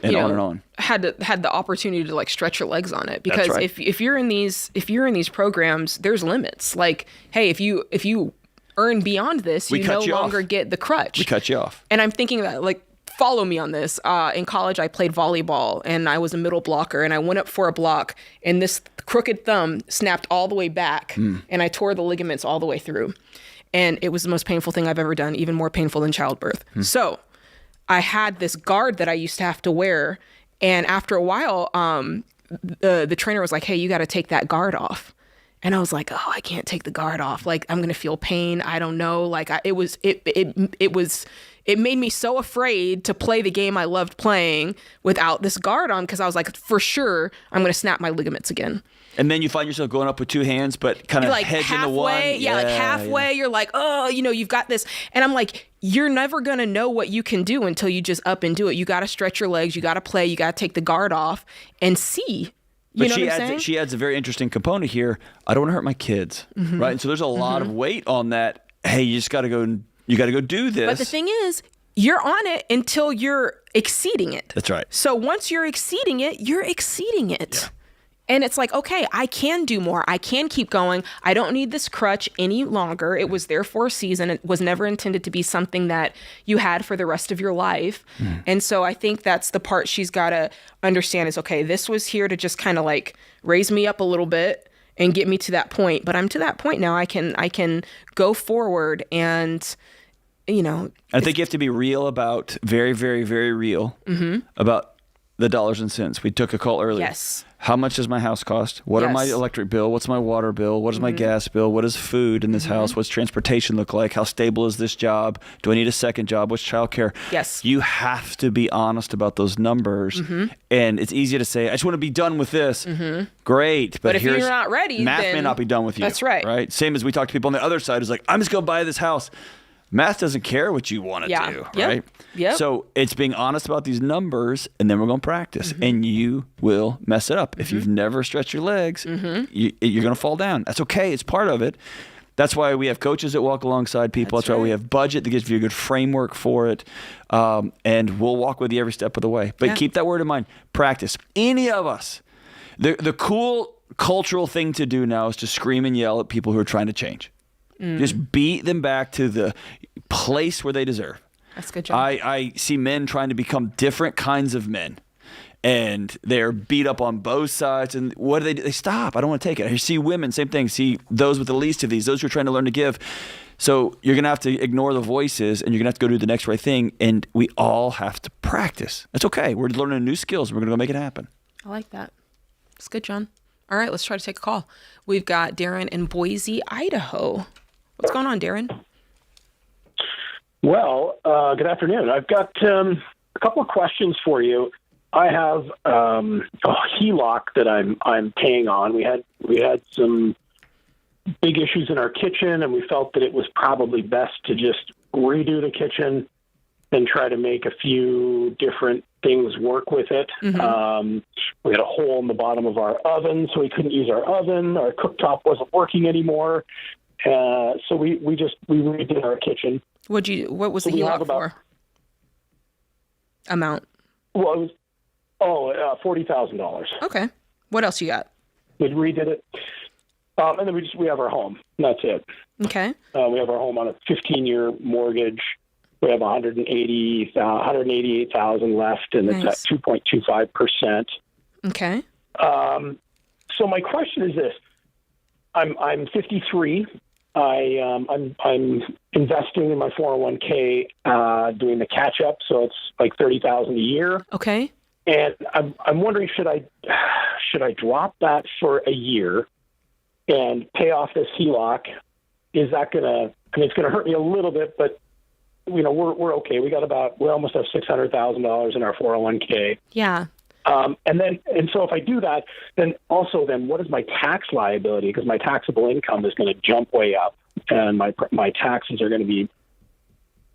on. had the opportunity to like stretch your legs on it because right. if you're in these programs, there's limits. Like, hey, if you earn beyond this, you no longer get the crutch. We cut you off. And I'm thinking that, like, follow me on this. In college, I played volleyball and I was a middle blocker and I went up for a block and this crooked thumb snapped all the way back and I tore the ligaments all the way through. And it was the most painful thing I've ever done, even more painful than childbirth. So I had this guard that I used to have to wear. And after a while, the trainer was like, hey, you got to take that guard off. And I was like, oh, I can't take the guard off. Like, I'm going to feel pain. I don't know. Like, it made me so afraid to play the game I loved playing without this guard on because I was like, for sure, I'm going to snap my ligaments again. And then you find yourself going up with two hands, but kind of like hedging halfway, the one. Yeah, like halfway, you're like, oh, you've got this. And I'm like, you're never going to know what you can do until you just up and do it. You got to stretch your legs. You got to play. You got to take the guard off and see. But she adds a very interesting component here. I don't want to hurt my kids, right? And so there's a lot of weight on that. Hey, you just got to go. You got to go do this. But the thing is, you're on it until you're exceeding it. That's right. So once you're exceeding it, you're exceeding it. Yeah. And it's like, okay, I can do more. I can keep going. I don't need this crutch any longer. It was there for a season. It was never intended to be something that you had for the rest of your life. And so I think that's the part she's got to understand is, okay, this was here to just kind of like raise me up a little bit and get me to that point. But I'm to that point now. I can go forward and, I think you have to be real about, very, very, very real about the dollars and cents. We took a call earlier. Yes. How much does my house cost? What are my electric bill? What's my water bill? What is my gas bill? What is food in this house? What's transportation look like? How stable is this job? Do I need a second job? What's childcare? Yes. You have to be honest about those numbers. And it's easy to say, I just want to be done with this. Great. But if you're not ready, math then may not be done with you. That's right. Right? Same as we talk to people on the other side who's like, I'm just going to buy this house. Math doesn't care what you want to do, right? Yep. So it's being honest about these numbers, and then we're going to practice, and you will mess it up. If you've never stretched your legs, you're going to fall down. That's okay. It's part of it. That's why we have coaches that walk alongside people. That's why we have budget that gives you a good framework for it. And we'll walk with you every step of the way. But keep that word in mind. Practice. Any of us. The cool cultural thing to do now is to scream and yell at people who are trying to change. Just beat them back to the place where they deserve. That's good job. I see men trying to become different kinds of men. And they're beat up on both sides. And what do? They stop. I don't want to take it. I see women, same thing. See those with the least of these, those who are trying to learn to give. So you're going to have to ignore the voices and you're going to have to go do the next right thing. And we all have to practice. It's okay. We're learning new skills. We're going to go make it happen. I like that. It's good, John. All right, let's try to take a call. We've got Darren in Boise, Idaho. What's going on, Darren? Well, good afternoon. I've got a couple of questions for you. I have a HELOC that I'm paying on. We had some big issues in our kitchen, and we felt that it was probably best to just redo the kitchen and try to make a few different things work with it. Mm-hmm. We had a hole in the bottom of our oven, so we couldn't use our oven. Our cooktop wasn't working anymore, so we redid our kitchen. What was the HELOC for? Amount? Well, it was $40,000. Okay. What else you got? We redid it, and then we have our home. And that's it. Okay. We have our home on a 15-year mortgage. We have $188,000 left, and it's at 2.25%. Okay. So my question is this: I'm 53. I'm investing in my 401k, doing the catch up, so it's like $30,000 a year. Okay. And I'm wondering, should I drop that for a year and pay off this HELOC? Is that gonna? I mean, it's gonna hurt me a little bit, but we're okay. We almost have $600,000 in our 401k. Yeah. And so if I do that, then what is my tax liability? Because my taxable income is going to jump way up, and my taxes are going to be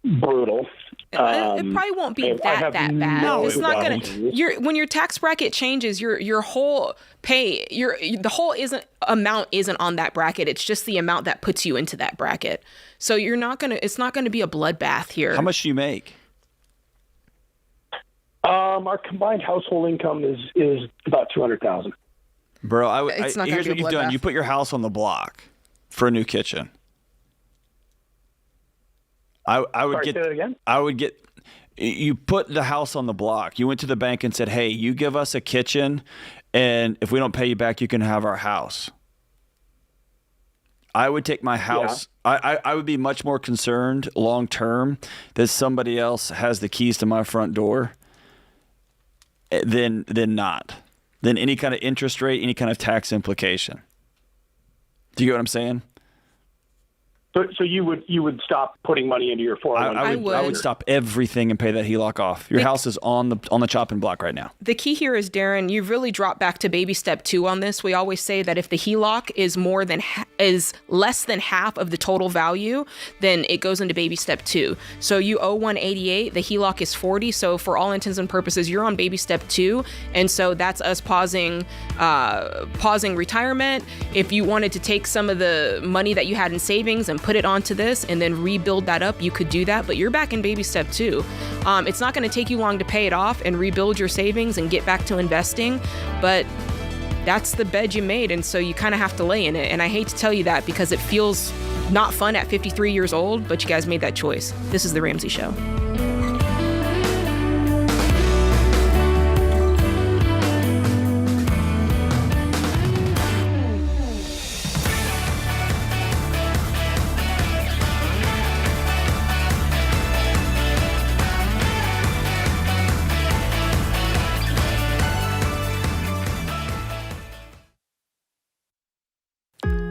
brutal. It probably won't be that bad. No, it's not going to. When your tax bracket changes, your whole pay, the whole amount isn't on that bracket. It's just the amount that puts you into that bracket. So it's not going to be a bloodbath here. How much do you make? Our combined household income is about $200,000. Bro, here's what you've done. You put your house on the block for a new kitchen. I would get. Say that again? You put the house on the block. You went to the bank and said, "Hey, you give us a kitchen, and if we don't pay you back, you can have our house." I would take my house. Yeah. I would be much more concerned long term that somebody else has the keys to my front door than any kind of interest rate, any kind of tax implication. Do you get what I'm saying? So you would stop putting money into your 401k? I would stop everything and pay that HELOC off. Your house is on the chopping block right now. The key here is, Darren, you've really dropped back to baby step 2 on this. We always say that if the HELOC is less than half of the total value, then it goes into baby step 2. So you owe $188, the HELOC is $40. So for all intents and purposes, you're on baby step 2, and so that's us pausing retirement. If you wanted to take some of the money that you had in savings and put it onto this and then rebuild that up, you could do that, but you're back in baby step 2. It's not going to take you long to pay it off and rebuild your savings and get back to investing, but that's the bed you made, and so you kind of have to lay in it. And I hate to tell you that because it feels not fun at 53 years old, but you guys made that choice. This is The Ramsey Show.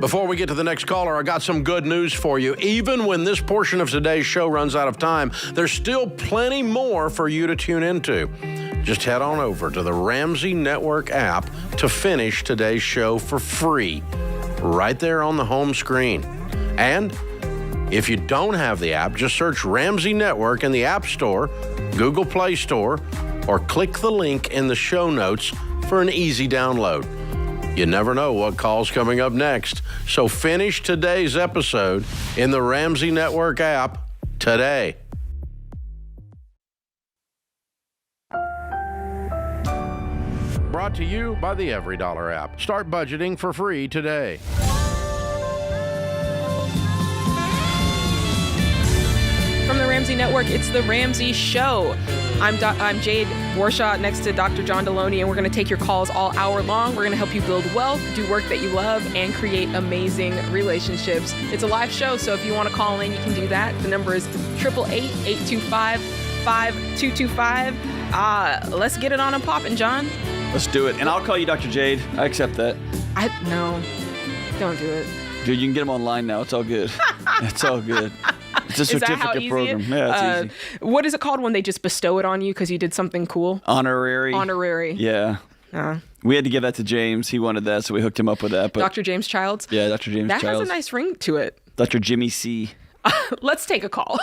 Before we get to the next caller, I got some good news for you. Even when this portion of today's show runs out of time, there's still plenty more for you to tune into. Just head on over to the Ramsey Network app to finish today's show for free, right there on the home screen. And if you don't have the app, just search Ramsey Network in the App Store, Google Play Store, or click the link in the show notes for an easy download. You never know what call's coming up next. So finish today's episode in the Ramsey Network app today. Brought to you by the EveryDollar app. Start budgeting for free today. From the Ramsey Network, it's the Ramsey Show. I'm Jade Warshaw next to Dr. John Delony, and we're going to take your calls all hour long. We're going to help you build wealth, do work that you love, and create amazing relationships. It's a live show, so if you want to call in, you can do that. The number is 888-825-5225. Let's get it on and popping, John. Let's do it. And I'll call you Dr. Jade. I accept that. No, don't do it. Dude, you can get them online now. It's all good. It's all good. It's a Is that how certificate easy program. Yeah, it's easy. What is it called when they just bestow it on you because you did something cool? Honorary. Yeah. We had to give that to James. He wanted that, so we hooked him up with that. But Dr. James Childs? Yeah, Dr. James Childs. That has a nice ring to it. Dr. Jimmy C. Let's take a call.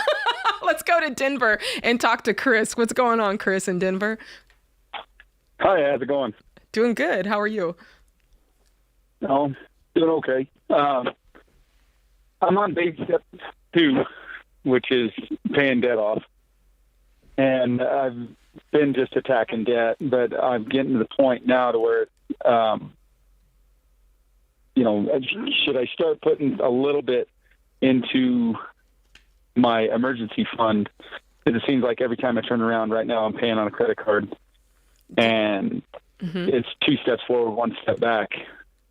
Let's go to Denver and talk to Chris. What's going on, Chris, in Denver? Hi, how's it going? Doing good. How are you? Oh, doing okay. I'm on baby step 2, which is paying debt off. And I've been just attacking debt, but I'm getting to the point now to where, should I start putting a little bit into my emergency fund? Because it seems like every time I turn around right now, I'm paying on a credit card. And it's 2 steps forward, 1 step back,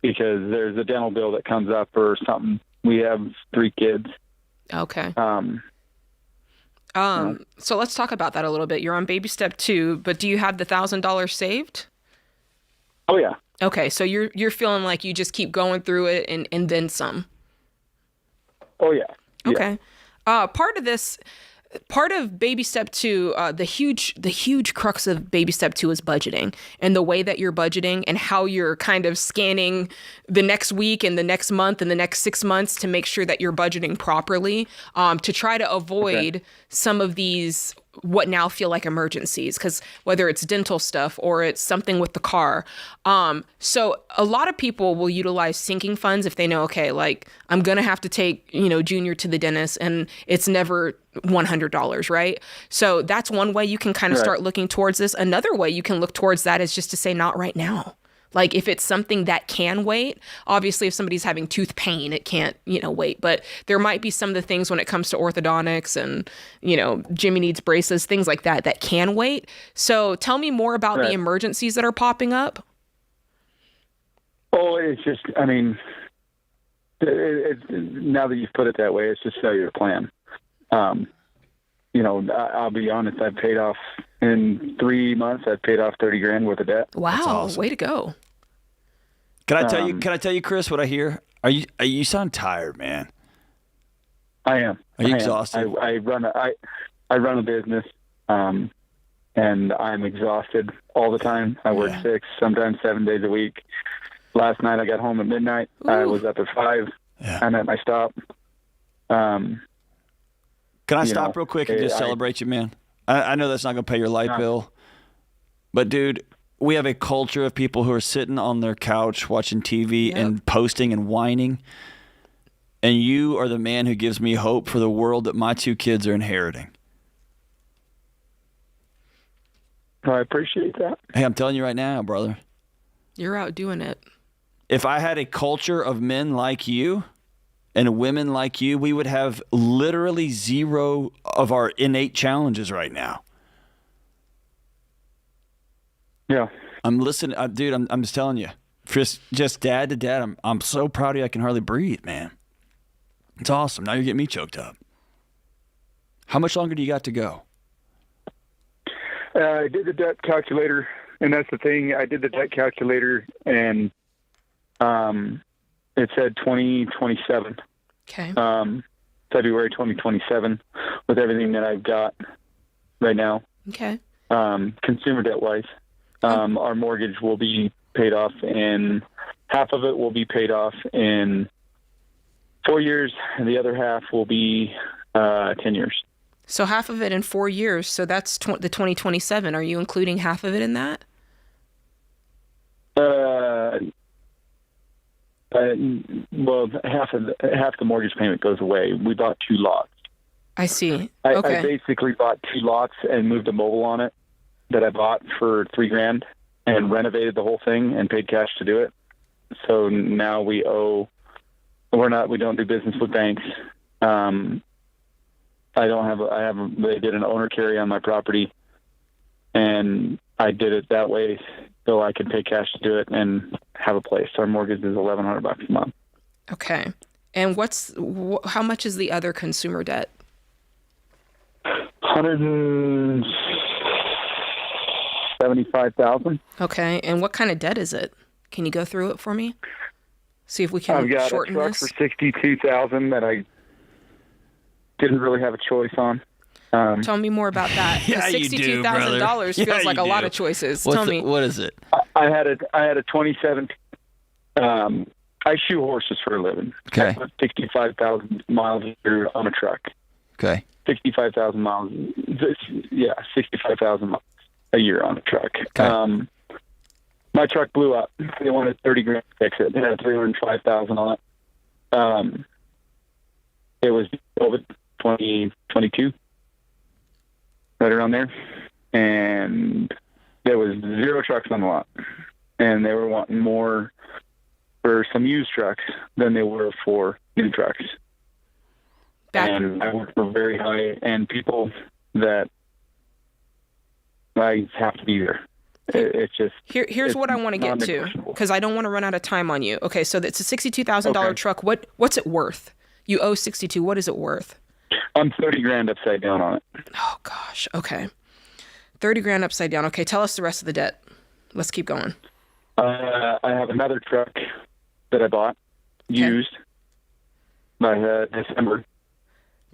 because there's a dental bill that comes up or something. We have 3 kids. Okay. So let's talk about that a little bit. You're on baby step 2, but do you have the $1,000 saved? Oh yeah. Okay, so you're feeling like you just keep going through it and then some. Oh yeah. Okay. Part of baby step 2, the huge crux of baby step 2 is budgeting, and the way that you're budgeting and how you're kind of scanning the next week and the next month and the next 6 months to make sure that you're budgeting properly, to try to avoid some of these what now feel like emergencies, because whether it's dental stuff or it's something with the car. So a lot of people will utilize sinking funds if they know, okay, like I'm going to have to take, Junior to the dentist and it's never $100, right? So that's one way you can kind of start looking towards this. Another way you can look towards that is just to say, not right now. Like if it's something that can wait, obviously if somebody's having tooth pain, it can't, wait. But there might be some of the things when it comes to orthodontics and, Jimmy needs braces, things like that can wait. So tell me more about the emergencies that are popping up. Oh, it's just, now that you've put it that way, it's just failure to plan. I'll be honest, I've paid off in 3 months, I've paid off $30,000 worth of debt. Wow. Awesome. Way to go. Can I tell you, Chris, what I hear? You sound tired, man. I am. Are you exhausted? I run a business, and I'm exhausted all the time. I work 6, sometimes 7 days a week. Last night I got home at midnight. Ooh. I was up at 5. Yeah. I'm at my stop. Can I stop real quick and just celebrate you, man? I know that's not going to pay your light bill, but dude, we have a culture of people who are sitting on their couch watching TV and posting and whining, and you are the man who gives me hope for the world that my 2 kids are inheriting. I appreciate that. Hey, I'm telling you right now, brother. You're out doing it. If I had a culture of men like you and women like you, we would have literally 0 of our innate challenges right now. Yeah. I'm listening, dude. I'm just telling you, just dad to dad. I'm so proud of you. I can hardly breathe, man. It's awesome. Now you're getting me choked up. How much longer do you got to go? I did the debt calculator, and that's the thing. I did the debt calculator, and it said 2027. Okay. February 2027, with everything that I've got right now. Okay. Consumer debt wise, our mortgage will be paid off in half of it will be paid off in 4 years, and the other half will be 10 years. So half of it in 4 years. So that's the 2027. Are you including half of it in that? Well, half the mortgage payment goes away. We bought 2 lots. I see. I Okay. basically bought 2 lots and moved a mobile on it that I bought for $3,000 and renovated the whole thing and paid cash to do it. So now we don't do business with banks. They did an owner carry on my property, and I did it that way so I could pay cash to do it and have a place. Our mortgage is $1,100 a month. Okay. And how much is the other consumer debt? $175,000. Okay. And what kind of debt is it? Can you go through it for me? See if we can I've got shorten a truck this. for $62,000 that I didn't really have a choice on. Tell me more about that. Yeah, you do, brother. $62,000 feels Yeah, like you a lot do. of choices. What is it? I had a 2017. I shoe horses for a living. Okay. I put 65,000 miles a year on a truck. Okay. 65,000 miles. 65,000 miles a year on a truck. Okay. My truck blew up. They wanted $30,000 to fix it. It had 305,000 on it. It was COVID 2022, right around there, and there was 0 trucks on the lot, and they were wanting more for some used trucks than they were for new trucks. And I work for very high-end people that I have to be there. It's just here's what I want to get to, because I don't want to run out of time on you. Okay, so it's a $62,000 truck. What's it worth? You owe 62. What is it worth? I'm $30,000 upside down on it. Oh gosh. Okay. $30,000 upside down. Okay, tell us the rest of the debt. Let's keep going. I have another truck that I bought used by December.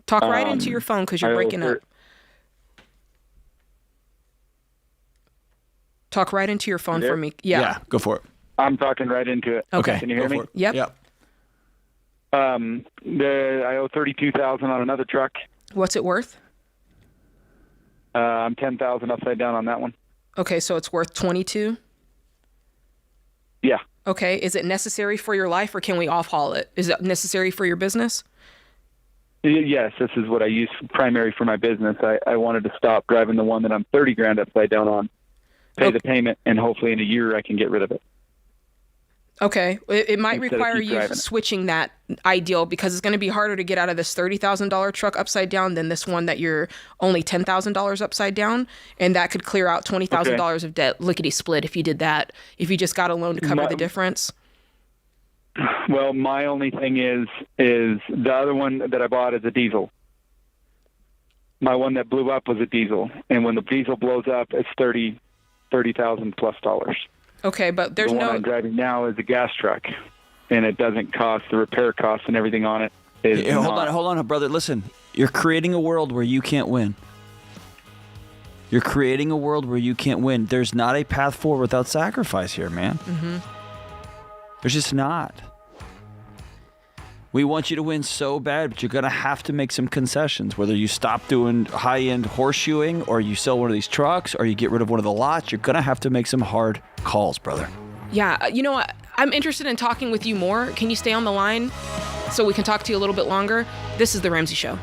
Talk right into your phone because you're breaking up. Talk right into your phone for me. Yeah, go for it. I'm talking right into it. Okay. Can you hear me? Yep. I owe $32,000 on another truck. What's it worth? I'm $10,000 upside down on that one. Okay, so it's worth 22. Yeah. Okay, is it necessary for your life, or can we off-haul it? Is it necessary for your business? Yes, this is what I use primary for my business. I wanted to stop driving the one that I'm $30,000 upside down on, pay the payment, and hopefully in a year I can get rid of it. Okay, it might Instead of require keep you driving it. switching that ideal, because it's going to be harder to get out of this $30,000 truck upside down than this one that you're only $10,000 upside down, and that could clear out $20,000 of debt lickety split if you did that. If you just got a loan to cover the difference. Well, my only thing is the other one that I bought is a diesel. My one that blew up was a diesel, and when the diesel blows up, it's $30,000 plus dollars. Okay, but there's the one no. I'm driving now is a gas truck, and it doesn't cost the repair costs and everything on it. Hold on, brother. Listen, you're creating a world where you can't win. You're creating a world where you can't win. There's not a path forward without sacrifice here, man. Mm-hmm. There's just not. We want you to win so bad, but you're going to have to make some concessions. Whether you stop doing high-end horseshoeing, or you sell one of these trucks, or you get rid of one of the lots, you're going to have to make some hard calls, brother. Yeah, you know what? I'm interested in talking with you more. Can you stay on the line so we can talk to you a little bit longer? This is The Ramsey Show.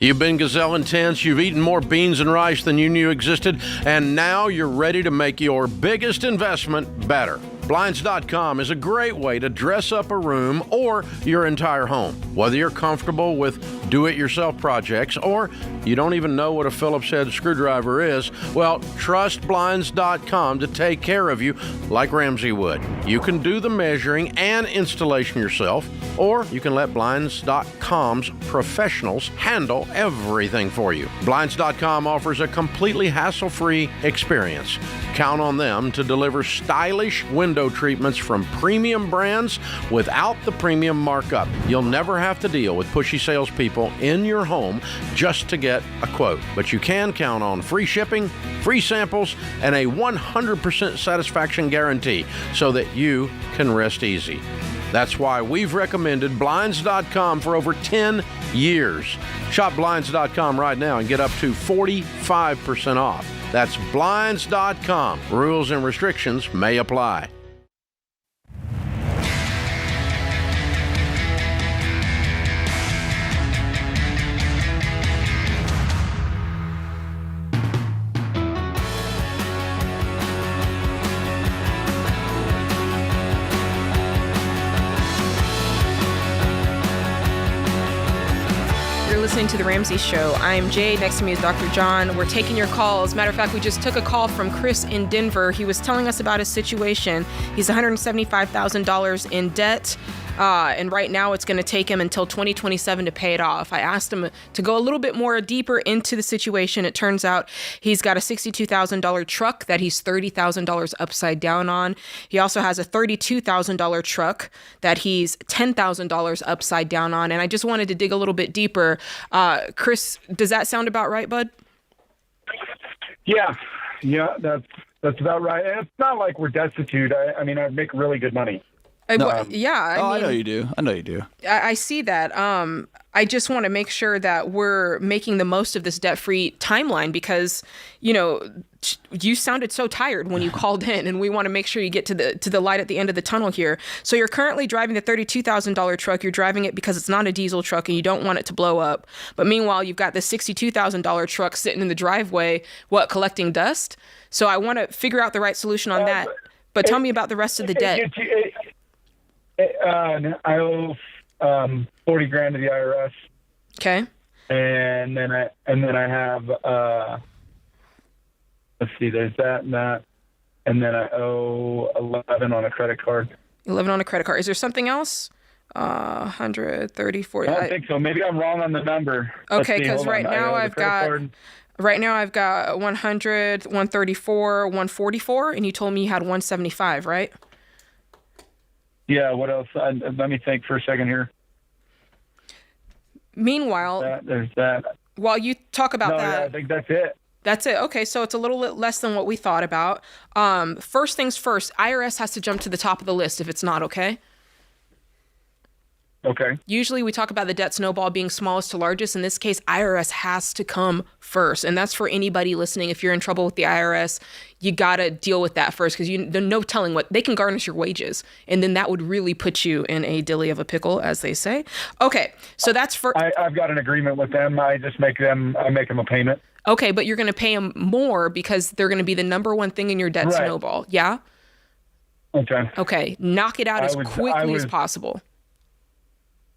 You've been gazelle intense, you've eaten more beans and rice than you knew existed, and now you're ready to make your biggest investment better. Blinds.com is a great way to dress up a room or your entire home. Whether you're comfortable with do-it-yourself projects or you don't even know what a Phillips head screwdriver is, well, trust Blinds.com to take care of you like Ramsey would. You can do the measuring and installation yourself, or you can let Blinds.com's professionals handle everything for you. Blinds.com offers a completely hassle-free experience. Count on them to deliver stylish window window treatments from premium brands without the premium markup. You'll never have to deal with pushy salespeople in your home just to get a quote. But you can count on free shipping, free samples, and a 100% satisfaction guarantee so that you can rest easy. That's why we've recommended Blinds.com for over 10 years. Shop Blinds.com right now and get up to 45% off. That's Blinds.com. Rules and restrictions may apply. Listening to The Ramsey Show. I'm Jade. Next to me is Dr. John. We're taking your calls. Matter of fact, we just took a call from Chris in Denver. He was telling us about his situation. He's $175,000 in debt. And right now it's going to take him until 2027 to pay it off. I asked him to go a little bit more deeper into the situation. It turns out he's got a $62,000 truck that he's $30,000 upside down on. He also has a $32,000 truck that he's $10,000 upside down on. And I just wanted to dig a little bit deeper. Chris, does that sound about right, bud? Yeah, that's about right. And it's not like we're destitute. I mean, I make really good money. I mean, I know you do. I see that. I just want to make sure that we're making the most of this debt-free timeline because, you sounded so tired when you called in, and we want to make sure you get to the light at the end of the tunnel here. So you're currently driving the $32,000 truck. You're driving it because it's not a diesel truck and you don't want it to blow up. But meanwhile, you've got the $62,000 truck sitting in the driveway, collecting dust? So I want to figure out the right solution on that. But tell me about the rest of the debt. I owe $40,000 to the IRS. Okay. And then I have let's see, there's that and that, and then I owe $11 on a credit card. 11 on a credit card. Is there something else? 130, 40. I don't think so. Maybe I'm wrong on the number. Okay, because right now I've got 100, 134, 144, and you told me you had 175, right? Yeah, what else? Let me think for a second here. Meanwhile, there's that. While you talk about that, yeah, I think that's it. That's it. Okay, so it's a little bit less than what we thought about. First things first, IRS has to jump to the top of the list if it's not, okay? Okay. Usually we talk about the debt snowball being smallest to largest. In this case, IRS has to come first. And that's for anybody listening. If you're in trouble with the IRS, you got to deal with that first because there's no telling what they can garnish your wages. And then that would really put you in a dilly of a pickle, as they say. Okay, so that's for... I've got an agreement with them. I make them a payment. Okay, but you're going to pay them more because they're going to be the number one thing in your debt snowball. Yeah? Okay. Okay, knock it out as quickly as possible.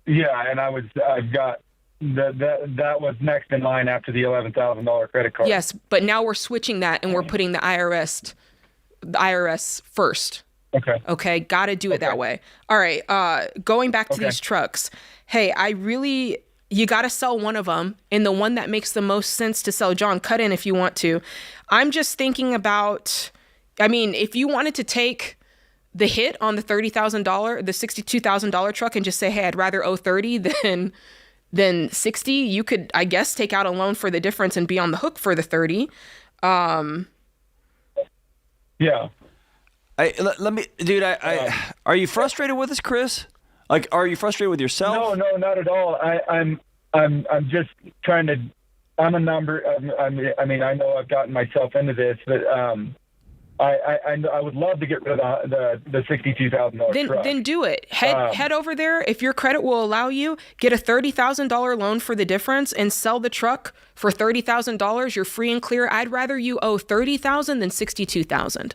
Yeah, and I've got that was next in line after the $11,000 credit card. Yes, but now we're switching that and we're putting the IRS first. Okay. Okay, got to do it that way. All right, going back to these trucks. Hey, you got to sell one of them, and the one that makes the most sense to sell. John, cut in if you want to. I'm just thinking about, if you wanted to take the hit on the $30,000, the $62,000 truck and just say, hey, I'd rather owe 30 than 60, you could, I guess, take out a loan for the difference and be on the hook for the 30. Yeah. Let me, dude, are you frustrated with us, Chris? Like, are you frustrated with yourself? No, not at all. I'm just trying to, I'm a number. I know I've gotten myself into this, but, I would love to get rid of the $62,000 truck. Then do it. Head over there. If your credit will allow you, get a $30,000 loan for the difference and sell the truck for $30,000. You're free and clear. I'd rather you owe $30,000 than $62,000.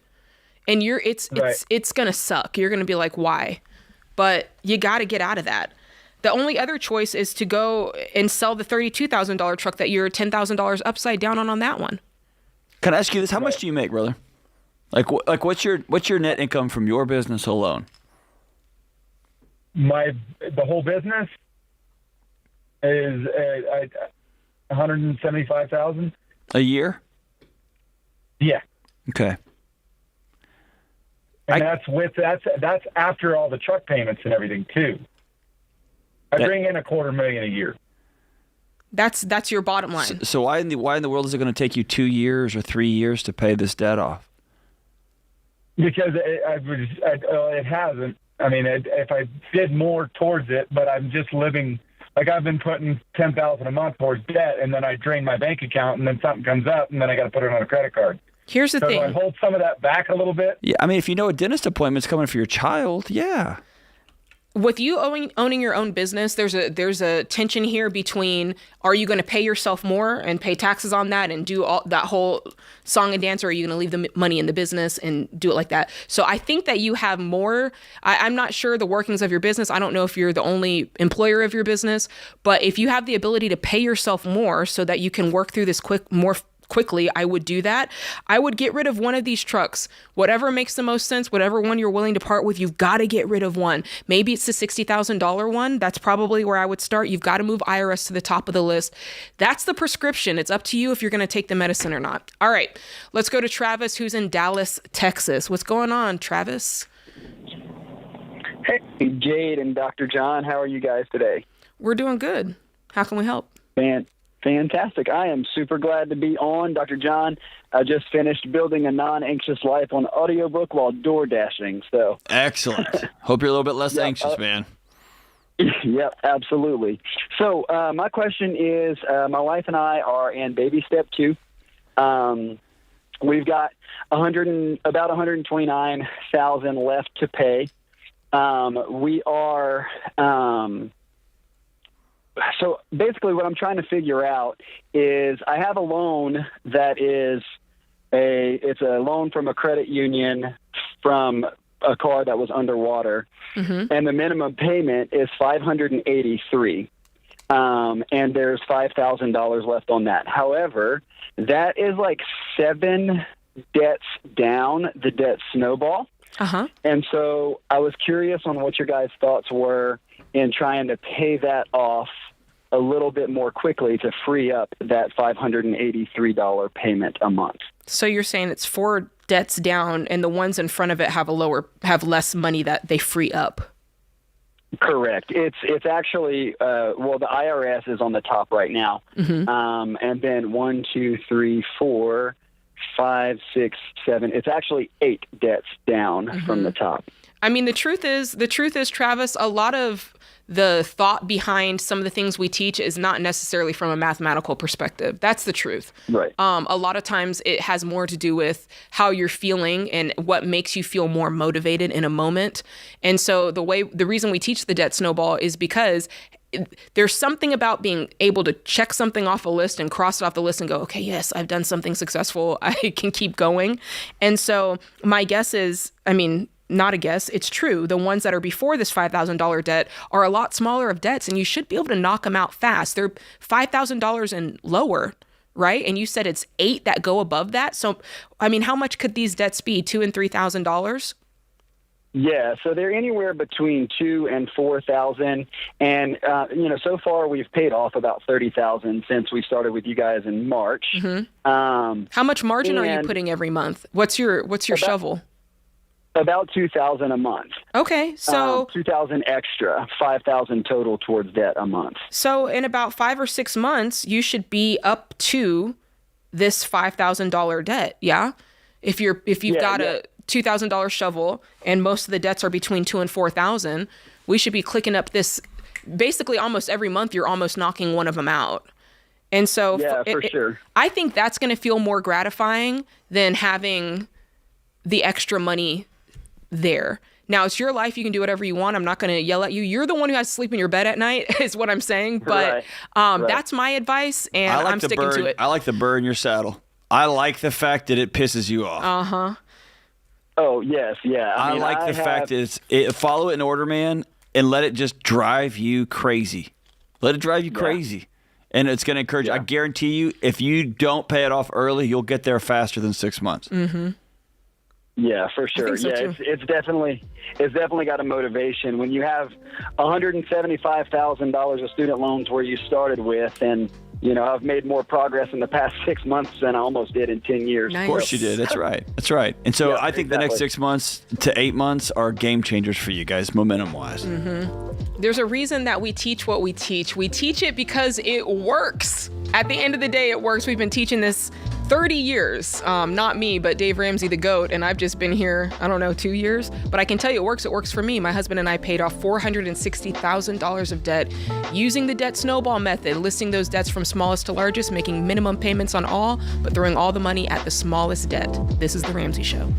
And it's gonna suck. You're gonna be like, why? But you got to get out of that. The only other choice is to go and sell the $32,000 truck that you're $10,000 upside down on that one. Can I ask you this? How much do you make, brother? Like what's your net income from your business alone? The whole business is $175,000 a year. Yeah. Okay. And that's after all the truck payments and everything too. I bring in $250,000 a year. That's your bottom line. So why in the world is it going to take you 2 years or 3 years to pay this debt off? Because it hasn't. I mean, if I did more towards it, but I'm just living like I've been putting $10,000 a month towards debt, and then I drain my bank account, and then something comes up, and then I got to put it on a credit card. Here's the thing. Do I hold some of that back a little bit? Yeah, I mean, if you know a dentist appointment's coming for your child, yeah. With you owning your own business, there's a tension here between, are you going to pay yourself more and pay taxes on that and do all that whole song and dance, or are you going to leave the money in the business and do it like that? So I think that you have more. I'm not sure the workings of your business. I don't know if you're the only employer of your business, but if you have the ability to pay yourself more so that you can work through this more quickly, I would do that. I would get rid of one of these trucks. Whatever makes the most sense, whatever one you're willing to part with, you've got to get rid of one. Maybe it's the $60,000 one. That's probably where I would start. You've got to move IRS to the top of the list. That's the prescription. It's up to you if you're going to take the medicine or not. All right, let's go to Travis, who's in Dallas, Texas. What's going on, Travis? Hey, Jade and Dr. John, how are you guys today? We're doing good. How can we help? Fantastic. I am super glad to be on. Dr. John, I just finished building a non-anxious life on audiobook while door dashing. So excellent. Hope you're a little bit less anxious, man. Yep, absolutely. So my question is, my wife and I are in baby step 2. We've got about $129,000 left to pay. We are so basically what I'm trying to figure out is I have a loan that it's a loan from a credit union from a car that was underwater, and the minimum payment is $583, and there's $5,000 left on that. However, that is like 7 debts down the debt snowball. And so I was curious on what your guys' thoughts were in trying to pay that off a little bit more quickly to free up that $583 payment a month. So you're saying it's 4 debts down, and the ones in front of it have less money that they free up. Correct. It's actually the IRS is on the top right now, and then 1, 2, 3, 4, 5, 6, 7. It's actually 8 debts down from the top. I mean, the truth is, Travis, a lot of the thought behind some of the things we teach is not necessarily from a mathematical perspective. That's the truth. Right. A lot of times it has more to do with how you're feeling and what makes you feel more motivated in a moment. And so the reason we teach the debt snowball is because there's something about being able to check something off a list and cross it off the list and go, okay, yes, I've done something successful. I can keep going. And so my guess is, not a guess, it's true. The ones that are before this $5,000 debt are a lot smaller of debts, and you should be able to knock them out fast. They're $5,000 and lower, right? And you said it's 8 that go above that. So, how much could these debts be? $2,000 and $3,000? Yeah, so they're anywhere between $2,000 and $4,000, and so far we've paid off about $30,000 since we started with you guys in March. How much margin are you putting every month? What's your shovel? About $2,000 a month. Okay, so $2,000 extra, $5,000 total towards debt a month. So in about 5 or 6 months, you should be up to this $5,000 debt. Yeah, if you've got a $2,000 shovel and most of the debts are between $2,000 and $4,000, we should be clicking up this. Basically, almost every month, you're almost knocking one of them out. And so, for sure, I think that's going to feel more gratifying than having the extra money there. Now, it's your life. You can do whatever you want. I'm not going to yell at you. You're the one who has to sleep in your bed at night is what I'm saying. But that's my advice, and I'm sticking to it. I like the burr in your saddle. I like the fact that it pisses you off. Oh, yes, yeah. I like the fact that follow it in order, man, and let it just drive you crazy. Let it drive you crazy. And it's going to encourage you. I guarantee you, if you don't pay it off early, you'll get there faster than 6 months. Yeah, for sure. So too. It's definitely got a motivation when you have $175,000 of student loans where you started with, and I've made more progress in the past 6 months than I almost did in 10 years. Of course you did. That's right. That's right. And so I think the next 6 months to 8 months are game changers for you guys, momentum-wise. There's a reason that we teach what we teach. We teach it because it works. At the end of the day, it works. We've been teaching this 30 years. Not me, but Dave Ramsey, the GOAT. And I've just been here, 2 years. But I can tell you it works. It works for me. My husband and I paid off $460,000 of debt using the debt snowball method, listing those debts from smallest to largest, making minimum payments on all, but throwing all the money at the smallest debt. This is The Ramsey Show.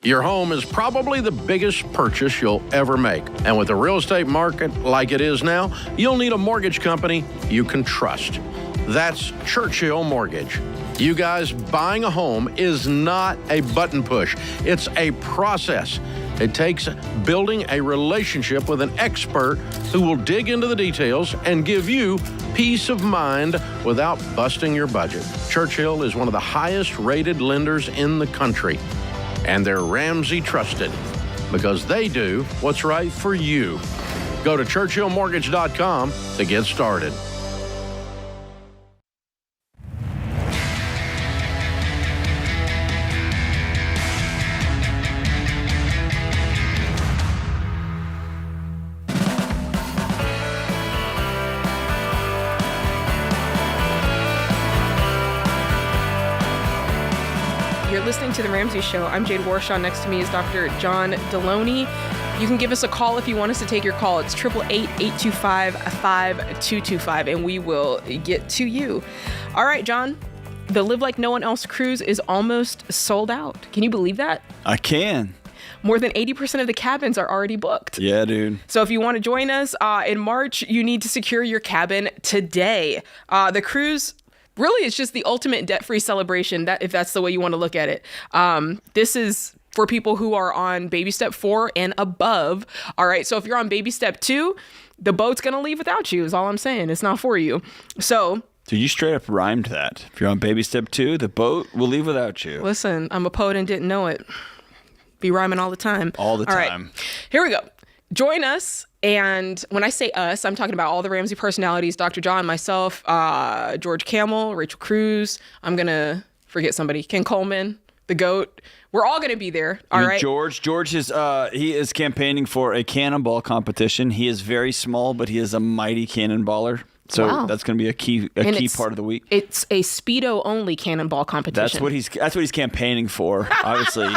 Your home is probably the biggest purchase you'll ever make. And with the real estate market like it is now, you'll need a mortgage company you can trust. That's Churchill Mortgage. You guys, buying a home is not a button push. It's a process. It takes building a relationship with an expert who will dig into the details and give you peace of mind without busting your budget. Churchill is one of the highest rated lenders in the country. And they're Ramsey trusted because they do what's right for you. Go to ChurchillMortgage.com to get started. You're listening to The Ramsey Show. I'm Jade Warshaw. Next to me is Dr. John Delony. You can give us a call if you want us to take your call. It's 888-825-5225, and we will get to you. All right, John. The Live Like No One Else cruise is almost sold out. Can you believe that? I can. More than 80% of the cabins are already booked. Yeah, dude. So if you want to join us in March, you need to secure your cabin today. The cruise... really, it's just the ultimate debt-free celebration, if that's the way you want to look at it. This is for people who are on baby step 4 and above. All right, so if you're on baby step 2, the boat's going to leave without you is all I'm saying. It's not for you. So you straight up rhymed that. If you're on baby step 2, the boat will leave without you. Listen, I'm a poet and didn't know it. Be rhyming all the time. All the time. Right, here we go. Join us. And when I say us, I'm talking about all the Ramsey personalities, Dr. John, myself, George Camel, Rachel Cruz. I'm going to forget somebody. Ken Coleman, the GOAT. We're all going to be there. All right. George is he is campaigning for a cannonball competition. He is very small, but he is a mighty cannonballer. So that's going to be a key part of the week. It's a Speedo only cannonball competition. That's what he's campaigning for. Obviously,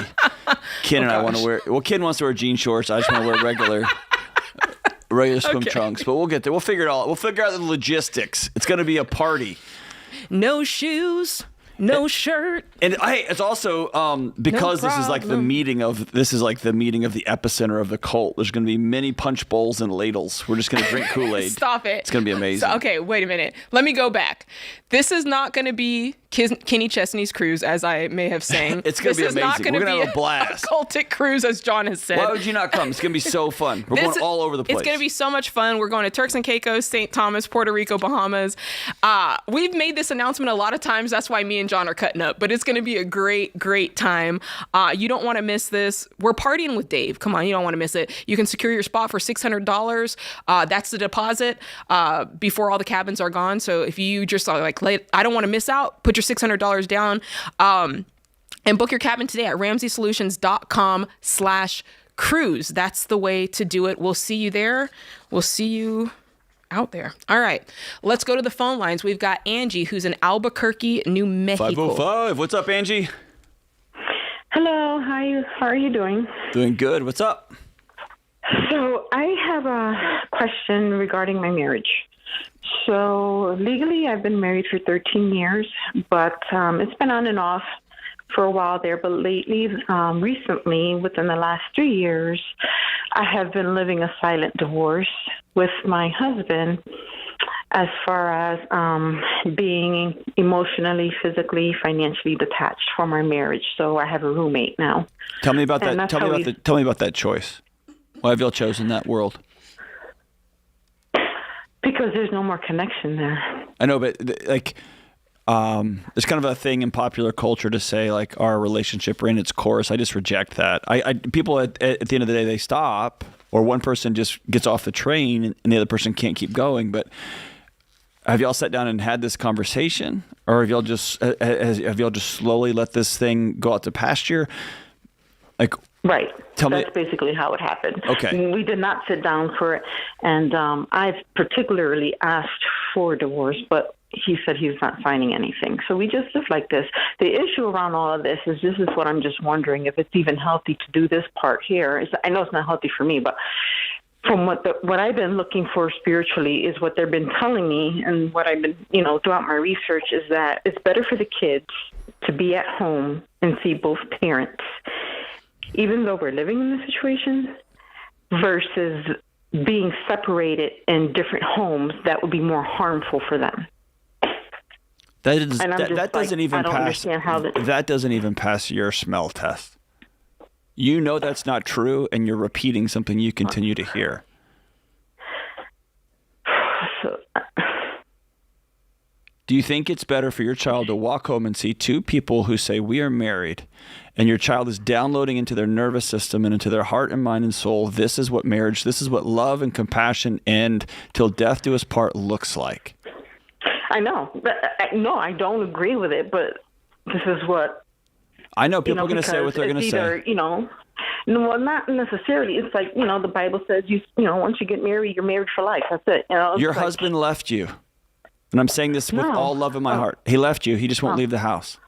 Ken and I want to wear. Well, Ken wants to wear jean shorts. I just want to wear regular swim trunks. But we'll get there. We'll figure it all. We'll figure out the logistics. It's going to be a party. No shoes. No shirt. And it's also because this is like the meeting of the epicenter of the cult. There's going to be many punch bowls and ladles. We're just going to drink Kool-Aid. Stop it. It's going to be amazing. So, okay, wait a minute. Let me go back. This is not going to be Kenny Chesney's cruise, as I may have sang. It's going to be amazing. We're going to have a blast. A cultic cruise, as John has said. Why would you not come? It's going to be so fun. We're going all over the place. It's going to be so much fun. We're going to Turks and Caicos, St. Thomas, Puerto Rico, Bahamas. We've made this announcement a lot of times. That's why me and John are cutting up. But it's going to be a great, great time. You don't want to miss this. We're partying with Dave. Come on, you don't want to miss it. You can secure your spot for $600. That's the deposit before all the cabins are gone. So if you just are like, I don't want to miss out, put your $600 down and book your cabin today at RamseySolutions.com/cruise. That's the way to do it. We'll see you there. We'll see you out there. All right, let's go to the phone lines. We've got Angie, who's in Albuquerque, New Mexico. 505. What's up, Angie? Hello. How are you doing? Doing good. What's up? So I have a question regarding my marriage. So legally, I've been married for 13 years, but it's been on and off for a while there. But lately, recently, within the last 3 years, I have been living a silent divorce with my husband as far as being emotionally, physically, financially detached from our marriage. So I have a roommate now. Tell me about that. Tell me about that choice. Why have y'all chosen that world? Because there's no more connection there. I know, but like, There's kind of a thing in popular culture to say like our relationship ran its course. I just reject that. People at the end of the day, they stop, or one person just gets off the train and the other person can't keep going. But have y'all sat down and had this conversation, or have y'all just slowly let this thing go out to pasture? Like, right. That's basically how it happened. Okay. We did not sit down for it, and I've particularly asked for divorce, but he said he's not signing anything. So we just live like this. The issue around all of this is what I'm just wondering if it's even healthy to do this part here. I know it's not healthy for me, but from what I've been looking for spiritually is what they've been telling me, and what I've been, throughout my research, is that it's better for the kids to be at home and see both parents, even though we're living in the situation, versus being separated in different homes that would be more harmful for them. That doesn't even pass your smell test. You know that's not true, and you're repeating something you continue to hear. Do you think it's better for your child to walk home and see two people who say we are married, and your child is downloading into their nervous system and into their heart and mind and soul, this is what marriage, this is what love and compassion and till death do us part looks like? I know. No, I don't agree with it, but this is what... I know people are going to say what they're going to say. No, well, not necessarily. It's like, the Bible says, once you get married, you're married for life. That's it. Your husband left you. And I'm saying this with all love in my heart. He left you. He just won't leave the house.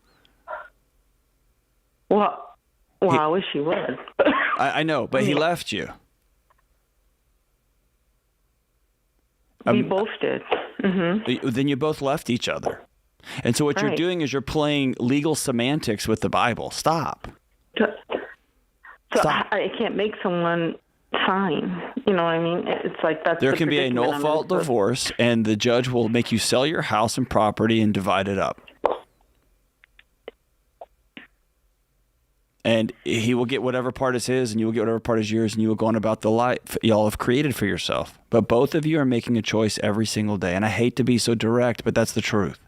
Well, I wish he would. I know, but he left you. We both did. Mm-hmm. Then you both left each other. And so what you're doing is you're playing legal semantics with the Bible. Stop. Stop. I can't make someone sign. You know what I mean? It's like that's there can be a no-fault divorce, and the judge will make you sell your house and property and divide it up. And he will get whatever part is his, and you will get whatever part is yours, and you will go on about the life y'all have created for yourself. But both of you are making a choice every single day. And I hate to be so direct, but that's the truth.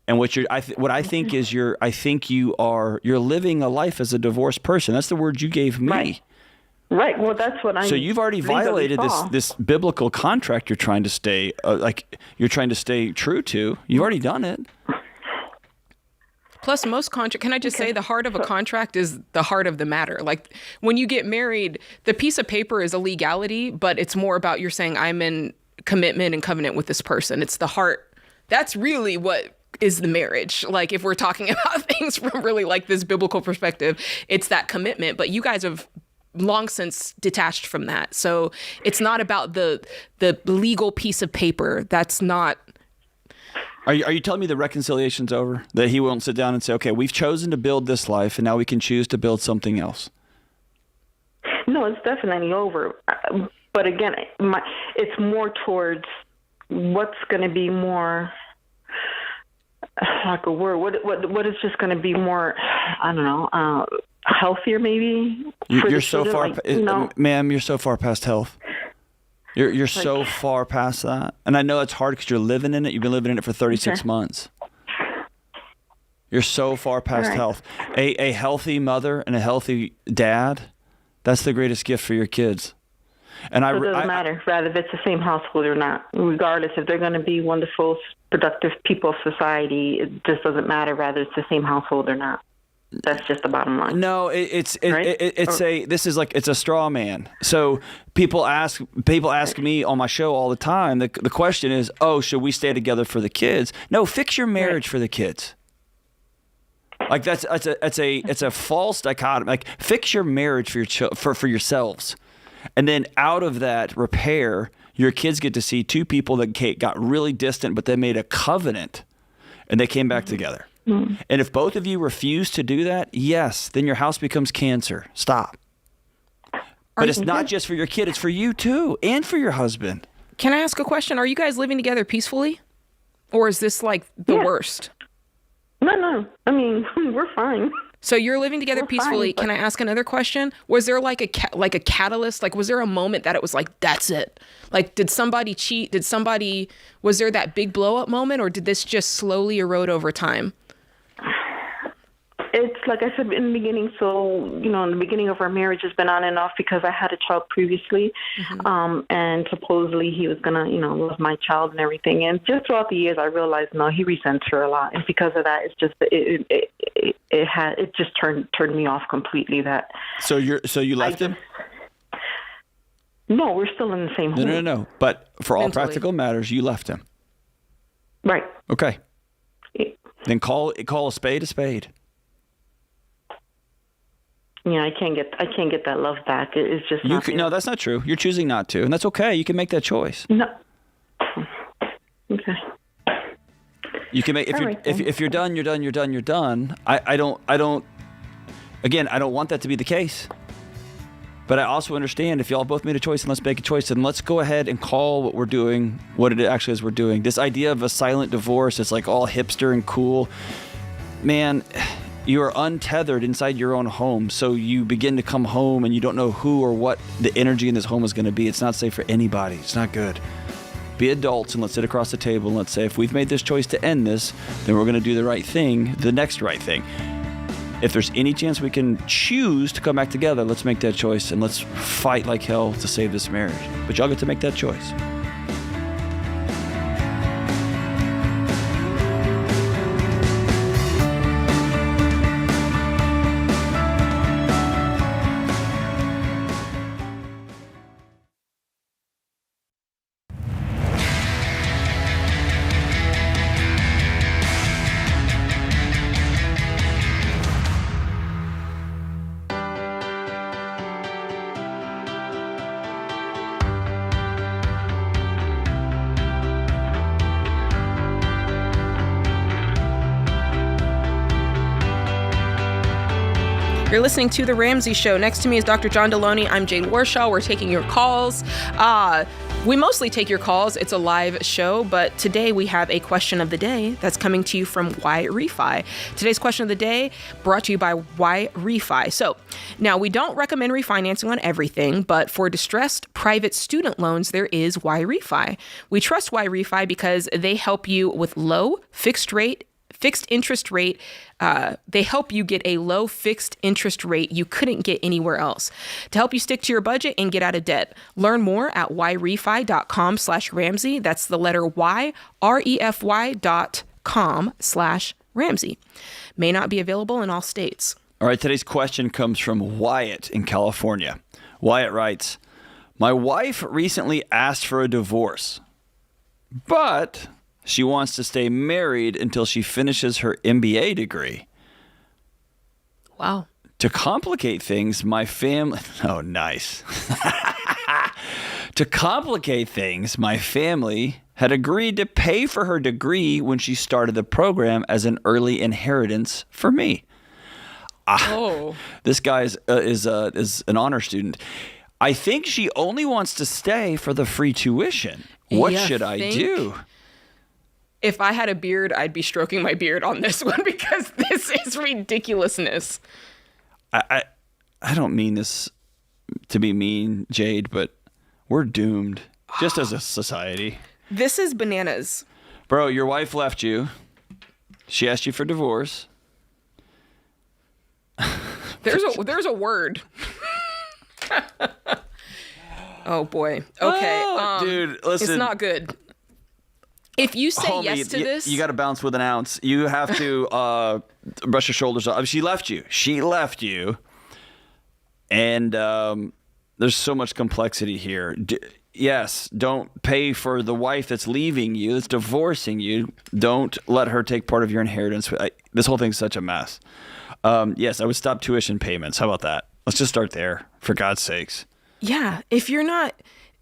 And what I think is you're living a life as a divorced person. That's the word you gave me. Right. Well, that's what I. So you've already violated this biblical contract. You're trying to stay true to. You've already done it. Plus, most contract. Can I just say the heart of a contract is the heart of the matter. Like when you get married, the piece of paper is a legality, but it's more about you're saying I'm in commitment and covenant with this person. It's the heart. That's really what is the marriage. Like if we're talking about things from really like this biblical perspective, it's that commitment. But you guys have long since detached from that. So it's not about the legal piece of paper. That's not. Are you telling me the reconciliation's over? That he won't sit down and say, okay, we've chosen to build this life and now we can choose to build something else? No, it's definitely over. But again, it's more towards what's going to be more, like a word, what is just going to be more, I don't know, healthier maybe? You're so far, ma'am, you're so far past health. You're so far past that. And I know it's hard because you're living in it. You've been living in it for 36 months. You're so far past health. A healthy mother and a healthy dad, that's the greatest gift for your kids. And it doesn't matter, rather if it's the same household or not. Regardless, if they're going to be wonderful, productive people of society, it just doesn't matter, whether it's the same household or not. That's just the bottom line. No, it's a straw man. So people ask me on my show all the time. The question is, should we stay together for the kids? No, fix your marriage for the kids. Like it's a false dichotomy. Like fix your marriage for yourselves, and then out of that repair, your kids get to see two people that got really distant, but they made a covenant, and they came back together. And if both of you refuse to do that, yes, then your house becomes cancer. Stop. But it's not just for your kid, it's for you too, and for your husband. Can I ask a question? Are you guys living together peacefully? Or is this like the worst? No. I mean, we're fine. So you're living together We're peacefully. fine, Can I ask another question? Was there like a catalyst? Like, was there a moment that it was like, that's it? Like, did somebody cheat? Was there that big blow up moment, or did this just slowly erode over time? It's like I said in the beginning. So, in the beginning of our marriage has been on and off because I had a child previously. And supposedly he was going to, love my child and everything. And just throughout the years, I realized, no, he resents her a lot. And because of that, it's just, it just turned me off completely. That. So you left him? No, we're still in the same home. No. But for all Mentally. practical matters, you left him. Right. Okay. Then call a spade a spade. Yeah, I can't get that love back. It's just not No, that's not true. You're choosing not to, and that's okay. You can make that choice. No. Okay. You can make if you're done, you're done. You're done. You're done. I don't. Again, I don't want that to be the case. But I also understand if y'all both made a choice, and let's make a choice, and let's go ahead and call what we're doing what it actually is we're doing. This idea of a silent divorce, it's like all hipster and cool. Man, you are untethered inside your own home, so you begin to come home and you don't know who or what the energy in this home is going to be. It's not safe for anybody. It's not good. Be adults and let's sit across the table and let's say, if we've made this choice to end this, then we're going to do the right thing, the next right thing. If there's any chance we can choose to come back together, let's make that choice and let's fight like hell to save this marriage. But y'all get to make that choice. You're listening to The Ramsey Show. Next to me is Dr. John Delony. I'm Jade Warshaw. We're taking your calls. We mostly take your calls. It's a live show, but today we have a question of the day that's coming to you from Why Refi. Today's question of the day brought to you by Why Refi. So now we don't recommend refinancing on everything, but for distressed private student loans, there is Why Refi. We trust Why Refi because they help you with low fixed interest rate. They help you get a low fixed interest rate you couldn't get anywhere else to help you stick to your budget and get out of debt. Learn more at whyrefi.com/Ramsey. That's the letter Y, REFY.com/Ramsey. May not be available in all states. All right, today's question comes from Wyatt in California. Wyatt writes, my wife recently asked for a divorce, but she wants to stay married until she finishes her MBA degree. Wow. To complicate things, my family... Oh, nice. To complicate things, my family had agreed to pay for her degree when she started the program as an early inheritance for me. This guy is an honor student. I think she only wants to stay for the free tuition. What should I do? If I had a beard, I'd be stroking my beard on this one because this is ridiculousness. I don't mean this to be mean, Jade, but we're doomed just as a society. This is bananas. Bro, your wife left you. She asked you for divorce. There's a word. Oh boy. Okay. Dude, listen. It's not good. If you say yes to this, you got to bounce with an ounce. You have to brush your shoulders off. She left you. And there's so much complexity here. Yes, don't pay for the wife that's leaving you, that's divorcing you. Don't let her take part of your inheritance. This whole thing's such a mess. Yes, I would stop tuition payments. How about that? Let's just start there, for God's sakes. Yeah, if you're not,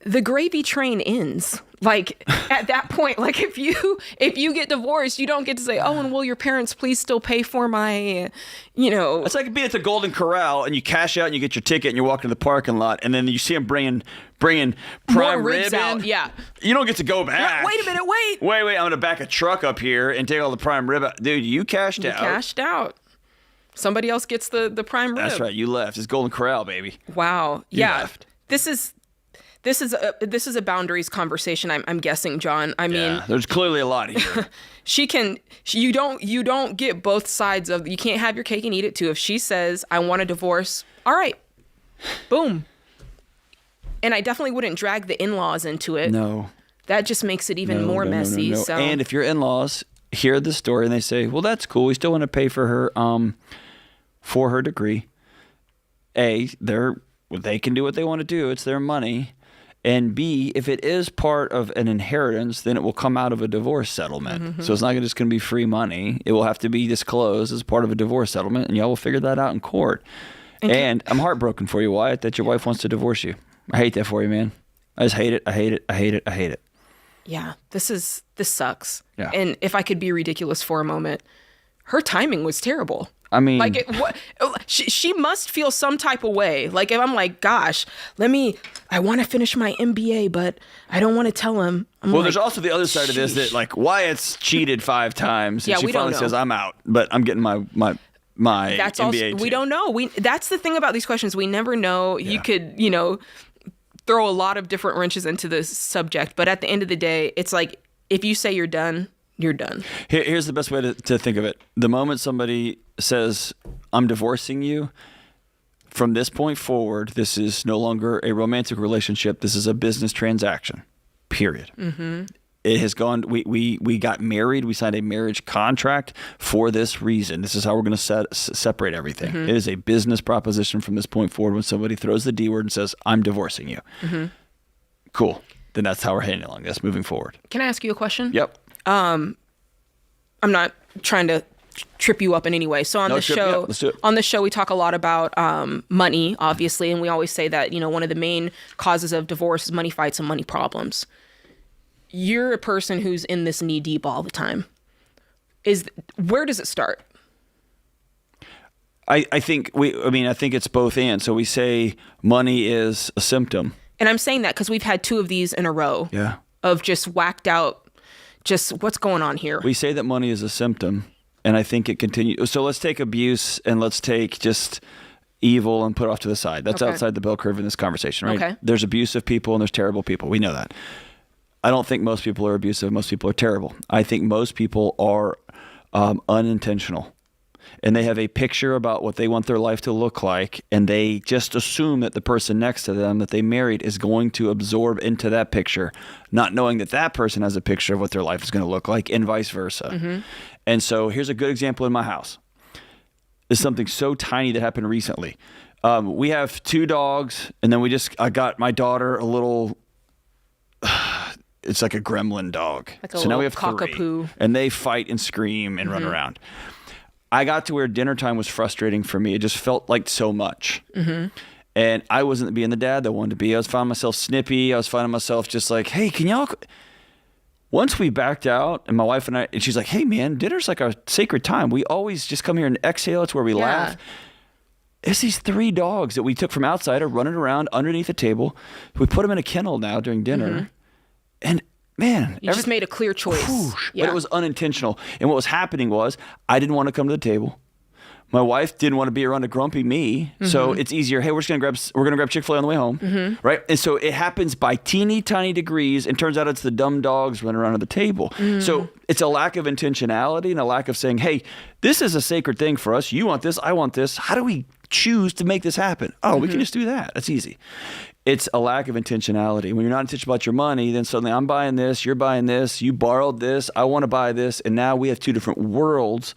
the gravy train ends. Like at that point, like if you get divorced, you don't get to say, oh, and will your parents please still pay for my, It's like being at the Golden Corral and you cash out and you get your ticket and you walk into the parking lot and then you see them bringing prime rib out. in. Yeah. You don't get to go back. Wait a minute, wait. Wait, I'm going to back a truck up here and take all the prime rib out. Dude, you cashed out. Cashed out. Somebody else gets the prime rib. That's right. You left. It's Golden Corral, baby. Wow. You Yeah. left. This is a boundaries conversation. I'm guessing, John. I mean, Yeah, there's clearly a lot here. You don't get both sides of. You can't have your cake and eat it too. If she says I want a divorce, all right, boom. And I definitely wouldn't drag the in-laws into it. No. That just makes it even more messy. No. So. And if your in-laws hear the story and they say, well, that's cool. We still want to pay for her degree. A, they can do what they want to do. It's their money. And B, if it is part of an inheritance, then it will come out of a divorce settlement. Mm-hmm. So it's not just going to be free money. It will have to be disclosed as part of a divorce settlement, and y'all will figure that out in court. And I'm heartbroken for you, Wyatt, that your wife wants to divorce you. I hate that for you, man. I just hate it. I hate it. I hate it. I hate it. Yeah, this sucks. Yeah. And if I could be ridiculous for a moment, her timing was terrible. I mean, like she must feel some type of way. Like if I'm like, gosh, I want to finish my MBA, but I don't want to tell him. There's also the other side of this that like Wyatt's cheated 5 times, and Yeah, she we don't finally know. says, "I'm out," but I'm getting my That's MBA. also we too. don't know. That's the thing about these questions. We never know. Yeah. You could, throw a lot of different wrenches into the subject, but at the end of the day, it's like if you say you're done, you're done. Here's the best way to think of it. The moment somebody says, I'm divorcing you, from this point forward, this is no longer a romantic relationship. This is a business transaction, period. Mm-hmm. It has gone, we got married. We signed a marriage contract for this reason. This is how we're going to separate everything. Mm-hmm. It is a business proposition from this point forward when somebody throws the D word and says, I'm divorcing you. Mm-hmm. Cool. Then that's how we're handling this moving forward. Can I ask you a question? Yep. I'm not trying to trip you up in any way. So on Let's do it. on the show, we talk a lot about money, obviously, and we always say that one of the main causes of divorce is money fights and money problems. You're a person who's in this knee deep all the time. Where does it start? I think it's both and. So we say money is a symptom. And I'm saying that because we've had 2 of these in a row. Yeah. Of just whacked out. Just what's going on here? We say that money is a symptom, and I think it continues. So let's take abuse and let's take just evil and put off to the side. That's Okay. outside the bell curve in this conversation, right? Okay. There's abusive people and there's terrible people. We know that. I don't think most people are abusive. Most people are terrible. I think most people are unintentional. And they have a picture about what they want their life to look like, and they just assume that the person next to them that they married is going to absorb into that picture, not knowing that that person has a picture of what their life is going to look like, and vice versa. Mm-hmm. And so here's a good example in my house. It's something so tiny that happened recently. We have 2 dogs, and then I got my daughter a little... It's like a gremlin dog. Like a so now we have little 3, cockapoo. and they fight and scream and run around. I got to where dinner time was frustrating for me. It just felt like so much. Mm-hmm. And I wasn't being the dad that I wanted to be. I was finding myself snippy. I was finding myself just like, hey, can y'all... Once we backed out, and my wife and I, and she's like, hey, man, dinner's like our sacred time. We always just come here and exhale. It's where we laugh. It's these 3 dogs that we took from outside are running around underneath the table. We put them in a kennel now during dinner. Mm-hmm. And man, You just made a clear choice. but it was unintentional. And what was happening was I didn't want to come to the table. My wife didn't want to be around a grumpy me. So it's easier. Hey, we're going to grab Chick-fil-A on the way home. Right. And so it happens by teeny tiny degrees. And turns out it's the dumb dogs running around at the table. So it's a lack of intentionality and a lack of saying, hey, this is a sacred thing for us. You want this. I want this. How do we choose to make this happen? Oh, we can just do that. That's easy. It's a lack of intentionality. When you're not intentional about your money, then suddenly I'm buying this, you're buying this, you borrowed this, I want to buy this, and now we have 2 different worlds,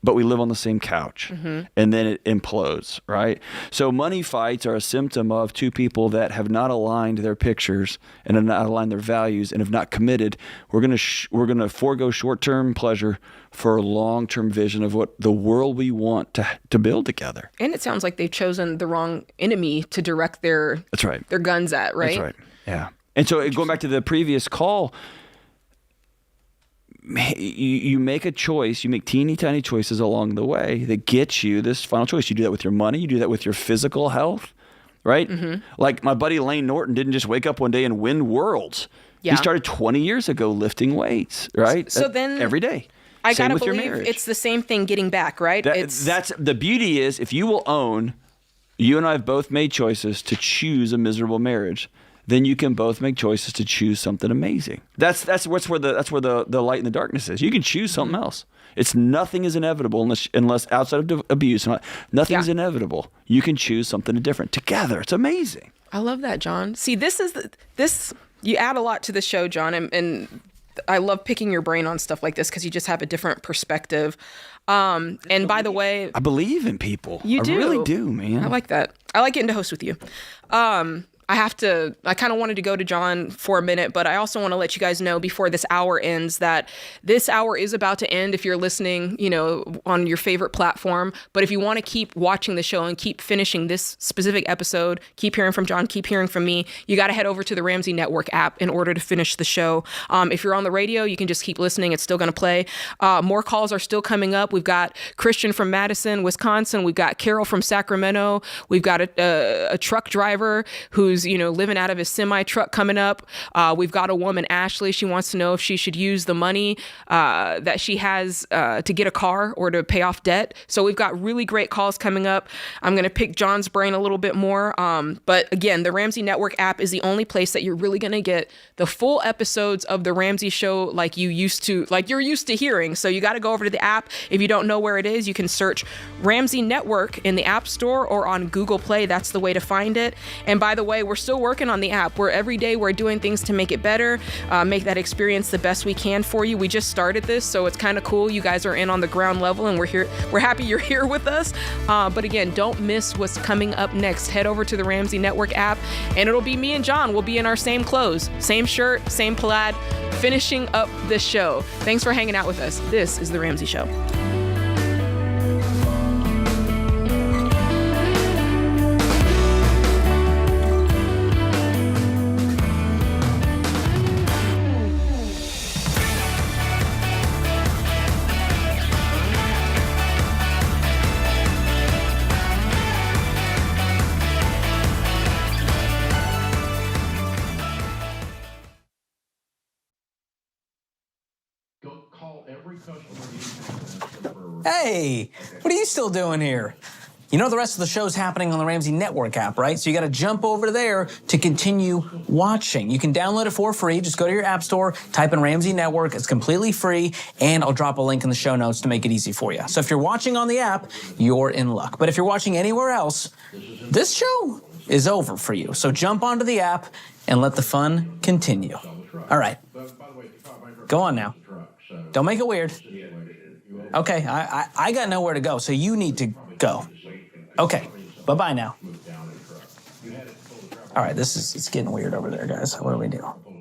but we live on the same couch. And then it implodes, right? So money fights are a symptom of 2 people that have not aligned their pictures and have not aligned their values and have not committed. We're going to forego short-term pleasure for a long-term vision of what the world we want to build together. And it sounds like they've chosen the wrong enemy to direct their guns at, right? That's right. Yeah. And so going back to the previous call, you make a choice, you make teeny tiny choices along the way that gets you this final choice. You do that with your money, you do that with your physical health, right? Like my buddy Lane Norton didn't just wake up one day and win worlds. Yeah. He started 20 years ago lifting weights, right? So then every day. I Same gotta with your believe marriage. it's the same thing getting back, right? That's the beauty is if you will own, you and I have both made choices to choose a miserable marriage, then you can both make choices to choose something amazing. That's where the light and the darkness is. You can choose something else. Nothing is inevitable unless outside of abuse. Nothing's inevitable. You can choose something different together. It's amazing. I love that, John. See, you add a lot to the show, John, and I love picking your brain on stuff like this because you just have a different perspective. And by the way, I believe in people. You do. I really do, man. I like that. I like getting to host with you. I kind of wanted to go to John for a minute, but I also want to let you guys know before this hour ends that this hour is about to end if you're listening, on your favorite platform. But if you want to keep watching the show and keep finishing this specific episode, keep hearing from John, keep hearing from me, you got to head over to the Ramsey Network app in order to finish the show. If you're on the radio, you can just keep listening. It's still going to play. More calls are still coming up. We've got Christian from Madison, Wisconsin. We've got Carol from Sacramento. We've got a truck driver who's living out of his semi truck coming up. We've got a woman, Ashley. She wants to know if she should use the money that she has to get a car or to pay off debt. So we've got really great calls coming up. I'm going to pick John's brain a little bit more. But again, the Ramsey Network app is the only place that you're really going to get the full episodes of the Ramsey Show like you're used to hearing. So you got to go over to the app. If you don't know where it is, you can search Ramsey Network in the App Store or on Google Play. That's the way to find it. And by the way, we're still working on the app. Every day we're doing things to make it better, make that experience the best we can for you. We just started this, so it's kind of cool. You guys are in on the ground level, and we're here. We're happy you're here with us. But again, don't miss what's coming up next. Head over to the Ramsey Network app, and it'll be me and John. We'll be in our same clothes, same shirt, same plaid, finishing up this show. Thanks for hanging out with us. This is The Ramsey Show. Hey, what are you still doing here? You know the rest of the show's happening on the Ramsey Network app, right? So you got to jump over there to continue watching. You can download it for free. Just go to your app store, type in Ramsey Network. It's completely free, and I'll drop a link in the show notes to make it easy for you. So if you're watching on the app, you're in luck. But if you're watching anywhere else, this show is over for you. So jump onto the app and let the fun continue. All right. Go on now. Don't make it weird. Okay, I got nowhere to go, so you need to go. Okay, bye-bye now. All right, it's getting weird over there, guys. What do we do?